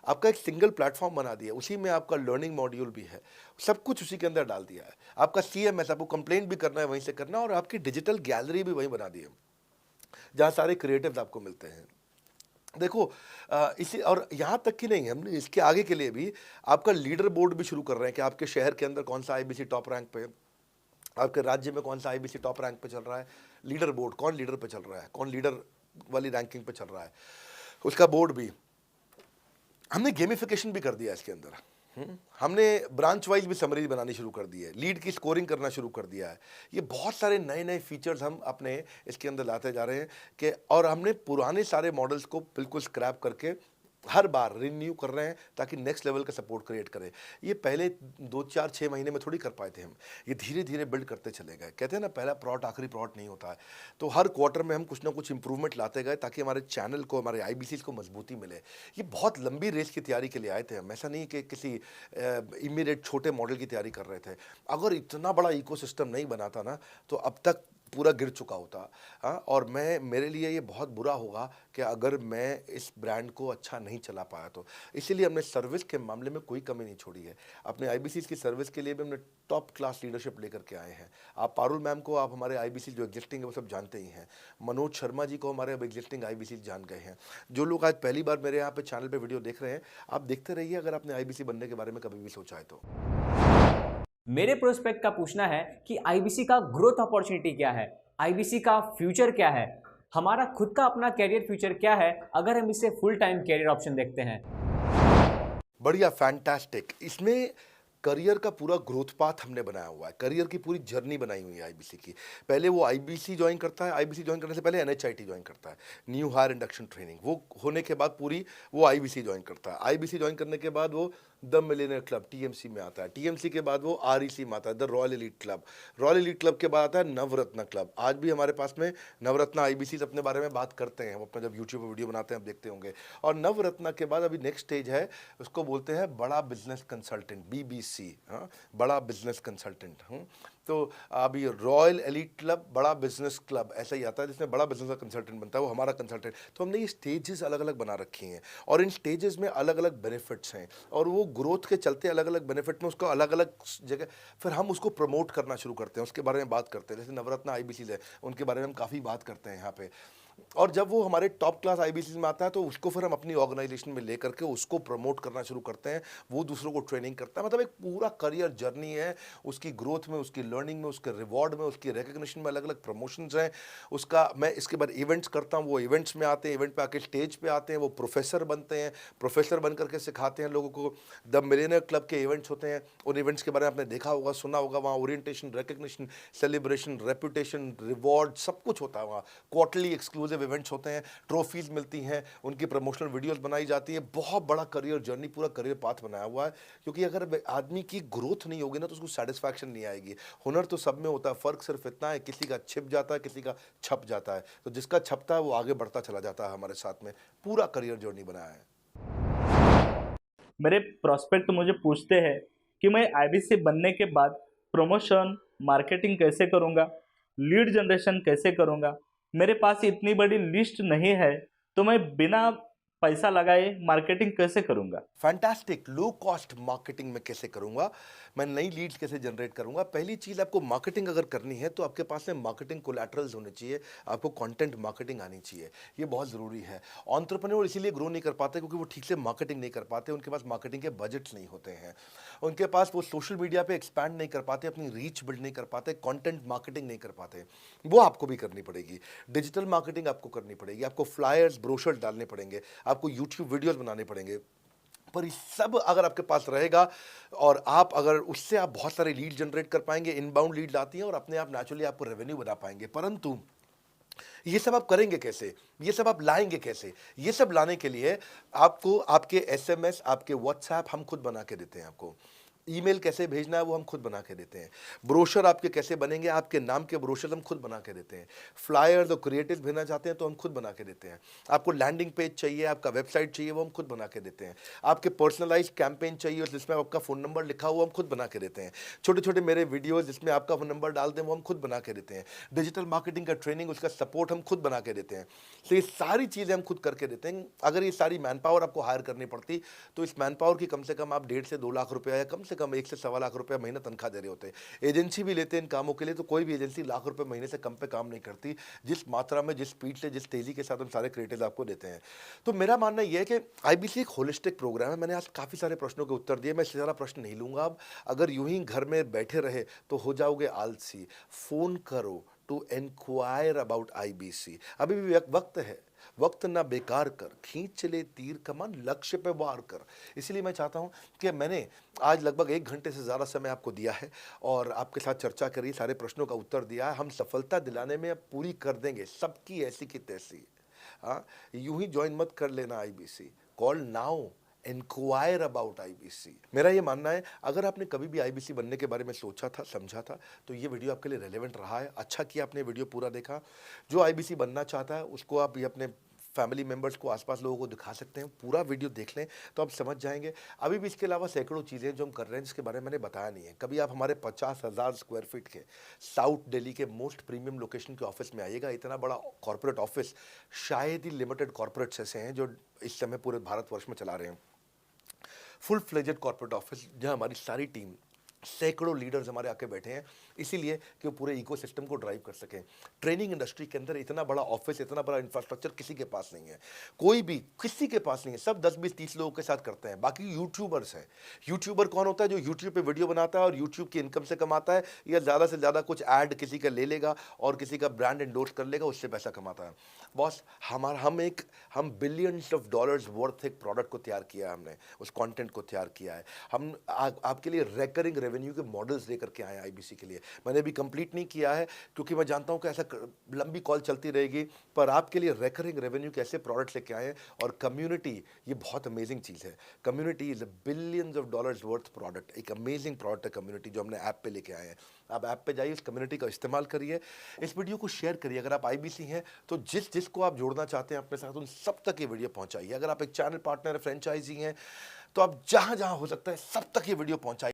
आपका एक सिंगल प्लेटफॉर्म बना दिया, उसी में आपका लर्निंग मॉड्यूल भी है, सब कुछ उसी के अंदर डाल दिया है। आपका CMS, आपको कंप्लेंट भी करना है वहीं से करना, और आपकी डिजिटल गैलरी भी वहीं बना दी है, जहाँ सारे क्रिएटिव्स आपको मिलते हैं। देखो इसी, और यहाँ तक कि नहीं, हमने इसके आगे के लिए भी आपका लीडर बोर्ड भी शुरू कर रहे हैं कि आपके शहर के अंदर कौन सा IBC टॉप रैंक पे, आपके राज्य में कौन सा IBC टॉप रैंक पे चल रहा है, लीडर बोर्ड कौन लीडर पे चल रहा है, कौन लीडर वाली रैंकिंग पे चल रहा है, उसका बोर्ड भी हमने गेमिफिकेशन भी कर दिया इसके अंदर। हमने ब्रांच वाइज भी समरी बनानी शुरू कर दी है, लीड की स्कोरिंग करना शुरू कर दिया है। ये बहुत सारे नए नए फीचर्स हम अपने इसके अंदर लाते जा रहे हैं कि, और हमने पुराने सारे मॉडल्स को बिल्कुल स्क्रैप करके हर बार रिन्यू कर रहे हैं ताकि नेक्स्ट लेवल का सपोर्ट क्रिएट करें। ये पहले 2, 4, 6 महीने में थोड़ी कर पाए थे हम, ये धीरे धीरे बिल्ड करते चले गए। कहते हैं ना, पहला प्लॉट आखिरी प्लॉट नहीं होता है। तो हर क्वार्टर में हम कुछ ना कुछ इंप्रूवमेंट लाते गए ताकि हमारे चैनल को, हमारे IBCs को मजबूती मिले। ये बहुत लंबी रेस की तैयारी के लिए आए थे हम, ऐसा नहीं कि किसी इमीडिएट छोटे मॉडल की तैयारी कर रहे थे। अगर इतना बड़ा इकोसिस्टम नहीं बनाता ना तो अब तक पूरा गिर चुका होता। हाँ, और मेरे लिए ये बहुत बुरा होगा कि अगर मैं इस ब्रांड को अच्छा नहीं चला पाया तो। इसीलिए हमने सर्विस के मामले में कोई कमी नहीं छोड़ी है। अपने IBCs की सर्विस के लिए भी हमने टॉप क्लास लीडरशिप लेकर के आए हैं। आप पारुल मैम को, आप हमारे IBC जो एग्जिस्टिंग है वो सब जानते ही हैं। मनोज शर्मा जी को हमारे अब एग्जिस्टिंग IBC जान गए हैं। जो लोग आज पहली बार मेरे यहाँ पे चैनल पे वीडियो देख रहे हैं, आप देखते रहिए अगर आपने IBC बनने के बारे में कभी भी सोचा है तो। मेरे प्रोस्पेक्ट का पूछना है कि IBC का ग्रोथ अपॉर्चुनिटी क्या है, IBC का फ्यूचर क्या है, हमारा खुद का अपना कैरियर फ्यूचर क्या है अगर हम इसे फुल टाइम कैरियर ऑप्शन देखते हैं। बढ़िया, फैंटास्टिक। इसमें करियर का पूरा ग्रोथ पाथ हमने बनाया हुआ है, करियर की पूरी जर्नी बनाई हुई है IBC की। पहले वो IBC ज्वाइन करता है, IBC ज्वाइन करने से पहले NHIT ज्वाइन करता है, न्यू हायर इंडक्शन ट्रेनिंग। वो होने के बाद पूरी वो IBC ज्वाइन करता है। IBC ज्वाइन करने के बाद वो द मिलियनेयर क्लब TMC में आता है। TMC के बाद वो REC में आता है, the royal elite club. Royal elite club के बाद आता है नवरत्न क्लब। आज भी हमारे पास में नवरत्न IBCs अपने बारे में बात करते हैं, वो अपना जब यूट्यूब पर वीडियो बनाते हैं आप देखते होंगे। और नवरत्न के बाद अभी नेक्स्ट स्टेज है, उसको बोलते हैं बड़ा बिजनेस कंसल्टेंट, BBC। हाँ, बड़ा बिजनेस कंसल्टेंट। तो अभी रॉयल एलीट क्लब, बड़ा बिजनेस क्लब, ऐसा ही आता है जिसमें बड़ा बिजनेस का कंसल्टेंट बनता है, वो हमारा कंसल्टेंट। तो हमने ये स्टेजेस अलग अलग बना रखी हैं और इन स्टेजेस में अलग अलग बेनिफिट्स हैं, और वो ग्रोथ के चलते अलग अलग बेनिफिट में उसको अलग अलग जगह फिर हम उसको प्रमोट करना शुरू करते हैं, उसके बारे में बात करते हैं। जैसे नवरत्न IBCs है, उनके बारे में हम काफ़ी बात करते हैं यहाँ पे। और जब वो हमारे टॉप क्लास IBCs में आता है तो उसको फिर हम अपनी ऑर्गेनाइजेशन में लेकर के उसको प्रमोट करना शुरू करते हैं, वो दूसरों को ट्रेनिंग करता है। मतलब एक पूरा करियर जर्नी है, उसकी ग्रोथ में, उसकी लर्निंग में, उसके रिवॉर्ड में, उसकी रिकग्निशन में अलग अलग प्रमोशंस हैं उसका। मैं इसके बाद इवेंट्स करता हूँ, वो इवेंट्स में आते हैं, इवेंट पे आके स्टेज पे आते हैं, वो प्रोफेसर बनते हैं, प्रोफेसर बन करके सिखाते हैं लोगों को। द मिलियनेयर क्लब के इवेंट्स होते हैं, उन इवेंट्स के बारे में आपने देखा होगा, सुना होगा। वहाँ orientation, recognition, celebration, reputation, reward सब कुछ होता है। वहाँ क्वार्टरली एक्सक्लूसिव इवेंट्स होते हैं, ट्रॉफीज मिलती हैं, उनकी प्रमोशनल वीडियोस बनाई जाती है। बहुत बड़ा करियर जर्नी, पूरा करियर पाथ बनाया हुआ है। क्योंकि अगर आदमी की ग्रोथ नहीं होगी ना तो उसको सेटिस्फैक्शन नहीं आएगी। हुनर तो सब में होता है, फ़र्क सिर्फ इतना है किसी का छिप जाता है, किसी का छप जाता है। तो जिसका छपता है वो आगे बढ़ता चला जाता है। हमारे साथ में पूरा करियर जर्नी बनाया है। मेरे प्रोस्पेक्ट मुझे पूछते हैं कि मैं IBC बनने के बाद प्रमोशन, मार्केटिंग कैसे करूँगा, लीड जनरेशन कैसे करूँगा। मेरे पास इतनी बड़ी लिस्ट नहीं है, तो मैं बिना पैसा लगाए मार्केटिंग कैसे करूंगा? फैंटास्टिक। लो कॉस्ट मार्केटिंग में कैसे करूंगा, मैं नई लीड्स कैसे जनरेट करूंगा। पहली चीज, आपको मार्केटिंग अगर करनी है तो आपके पास में मार्केटिंग कोलैटरल्स होने चाहिए, आपको कंटेंट मार्केटिंग आनी चाहिए, ये बहुत जरूरी है। एंटरप्रेन्योर इसीलिए ग्रो नहीं कर पाते क्योंकि वो ठीक से मार्केटिंग नहीं कर पाते, उनके पास मार्केटिंग के बजट्स नहीं होते हैं, उनके पास वो सोशल मीडिया पे एक्सपैंड नहीं कर पाते, अपनी रीच बिल्ड नहीं कर पाते, कंटेंट मार्केटिंग नहीं कर पाते। वो आपको भी करनी पड़ेगी। डिजिटल मार्केटिंग आपको करनी पड़ेगी, आपको फ्लायर्स ब्रोशर्स डालने पड़ेंगे, आपको यूट्यूब वीडियोस बनाने पड़ेंगे। पर ये सब अगर आपके पास रहेगा और आप अगर उससे आप बहुत सारे लीड जनरेट कर पाएंगे, इनबाउंड लीड आती हैं और अपने आप नेचुरली आपको रेवेन्यू बना पाएंगे। परंतु ये सब आप करेंगे कैसे, ये सब आप लाएंगे कैसे? ये सब लाने के लिए आपको आपके एसएमएस, आपके व्हाट्सएप हम खुद बना के देते हैं। आपको ईमेल कैसे भेजना है वो हम खुद बना के देते हैं। ब्रोशर आपके कैसे बनेंगे, आपके नाम के ब्रोशर हम खुद बना के देते हैं। फ्लायर्स और क्रिएटिव भेजना चाहते हैं तो हम खुद बना के देते हैं। आपको लैंडिंग पेज चाहिए, आपका वेबसाइट चाहिए, वो हम खुद बना के देते हैं। आपके पर्सनलाइज कैंपेन चाहिए जिसमें आपका फ़ोन नंबर लिखा हुआ, हम खुद बना के देते हैं। छोटे छोटे मेरे वीडियोज़ जिसमें आपका फ़ोन नंबर डाल दें वो हम खुद बना के देते हैं। डिजिटल मार्केटिंग का ट्रेनिंग, उसका सपोर्ट हम खुद बना के देते हैं। तो ये सारी चीज़ें हम खुद करके देते हैं। अगर ये सारी मैन पावर आपको हायर करनी पड़ती तो इस मैन पावर की कम से कम आप 1.5 से 2 लाख रुपया या कम से कम 1 से सवा लाख रुपया महीना तनख्वाह दे रहे होते हैं। एजेंसी भी लेते हैं इन कामों के लिए, तो कोई भी एजेंसी लाख रुपए महीने से कम पे काम नहीं करती, जिस मात्रा में, जिस स्पीड से, जिस तेजी के साथ हम सारे क्रिएटिव आपको देते हैं। तो मेरा मानना यह है कि आईबीसी एक होलिस्टिक प्रोग्राम है। मैंने आज काफ़ी सारे प्रश्नों के उत्तर दिए, मैं इससे ज़्यादा प्रश्न नहीं लूँगा अब। अगर यूं ही घर में बैठे रहे तो हो जाओगे आलसी। फ़ोन करो टू इंक्वायर अबाउट आईबीसी। अभी भी वक्त है, वक्त ना बेकार कर, खींच चले तीर कमान, लक्ष्य पे वार कर। इसलिए मैं चाहता हूं कि मैंने आज लगभग 1 घंटे से ज़्यादा समय आपको दिया है और आपके साथ चर्चा करी, सारे प्रश्नों का उत्तर दिया है। हम सफलता दिलाने में अब पूरी कर देंगे सबकी ऐसी की तैसी। हाँ, यूं ही ज्वाइन मत कर लेना IBC. Call now, inquire about IBC. मेरा ये मानना है, अगर आपने कभी भी आईबीसी बनने के बारे में सोचा था, समझा था, तो ये वीडियो आपके लिए रेलेवेंट रहा है। अच्छा किया आपने वीडियो पूरा देखा। जो आईबीसी बनना चाहता है उसको आप ये अपने फैमिली मेम्बर्स को, आसपास लोगों को दिखा सकते हैं। पूरा वीडियो देख लें तो आप समझ जाएंगे। अभी भी इसके अलावा सैकड़ों चीज़ें जो हम कर रहे हैं जिसके बारे में मैंने बताया नहीं है। कभी आप हमारे 50,000 स्क्वायर फीट के साउथ दिल्ली के मोस्ट प्रीमियम लोकेशन के ऑफिस में आइएगा। इतना बड़ा कॉर्पोरेट ऑफिस शायद ही लिमिटेड कॉर्पोरेट्स ऐसे हैं जो इस समय पूरे भारतवर्ष में चला रहे हैं। फुल फ्लेजेड कॉर्पोरेट ऑफिस जहाँ हमारी सारी टीम, सैकड़ों लीडर्स हमारे आके बैठे हैं, इसीलिए कि वो पूरे इकोसिस्टम को ड्राइव कर सकें। ट्रेनिंग इंडस्ट्री के अंदर इतना बड़ा ऑफिस, इतना बड़ा इंफ्रास्ट्रक्चर किसी के पास नहीं है, कोई भी किसी के पास नहीं है। सब 10, 20, 30 लोगों के साथ करते हैं। बाकी यूट्यूबर्स हैं। यूट्यूबर कौन होता है? जो यूट्यूब पे वीडियो बनाता है और यूट्यूब की इनकम से कमाता है, या ज़्यादा से ज़्यादा कुछ ऐड किसी का ले लेगा और किसी का ब्रांड एंडोर्स कर लेगा, उससे पैसा कमाता है। बॉस, हम बिलियंस ऑफ डॉलर्स वर्थ एक प्रोडक्ट को तैयार किया है, हमने उस कंटेंट को तैयार किया है। हम आपके लिए रेकरिंग रेवेन्यू के मॉडल्स लेकर के आए हैं आईबीसी के लिए। मैंने अभी कंप्लीट नहीं किया है क्योंकि मैं जानता हूं कि ऐसा लंबी कॉल चलती रहेगी, पर आपके लिए रेकरिंग रेवेन्यू के ऐसे प्रोडक्ट्स लेके आए हैं। और कम्युनिटी, ये बहुत अमेजिंग चीज़ है। Community is a billions of dollars worth product. एक अमेजिंग प्रोडक्ट है कम्युनिटी, जो हमने ऐप पे लेके आए हैं। आप ऐप पे जाइए, इस कम्युनिटी का इस्तेमाल करिए, इस वीडियो को शेयर करिए। अगर आप आईबीसी हैं तो जिसको आप जोड़ना चाहते हैं अपने साथ, उन सब तक ये वीडियो पहुंचाइए। अगर आप एक चैनल पार्टनर, फ्रेंचाइजी हैं, तो आप जहां जहां हो सकता है सब तक ये वीडियो पहुंचाइए।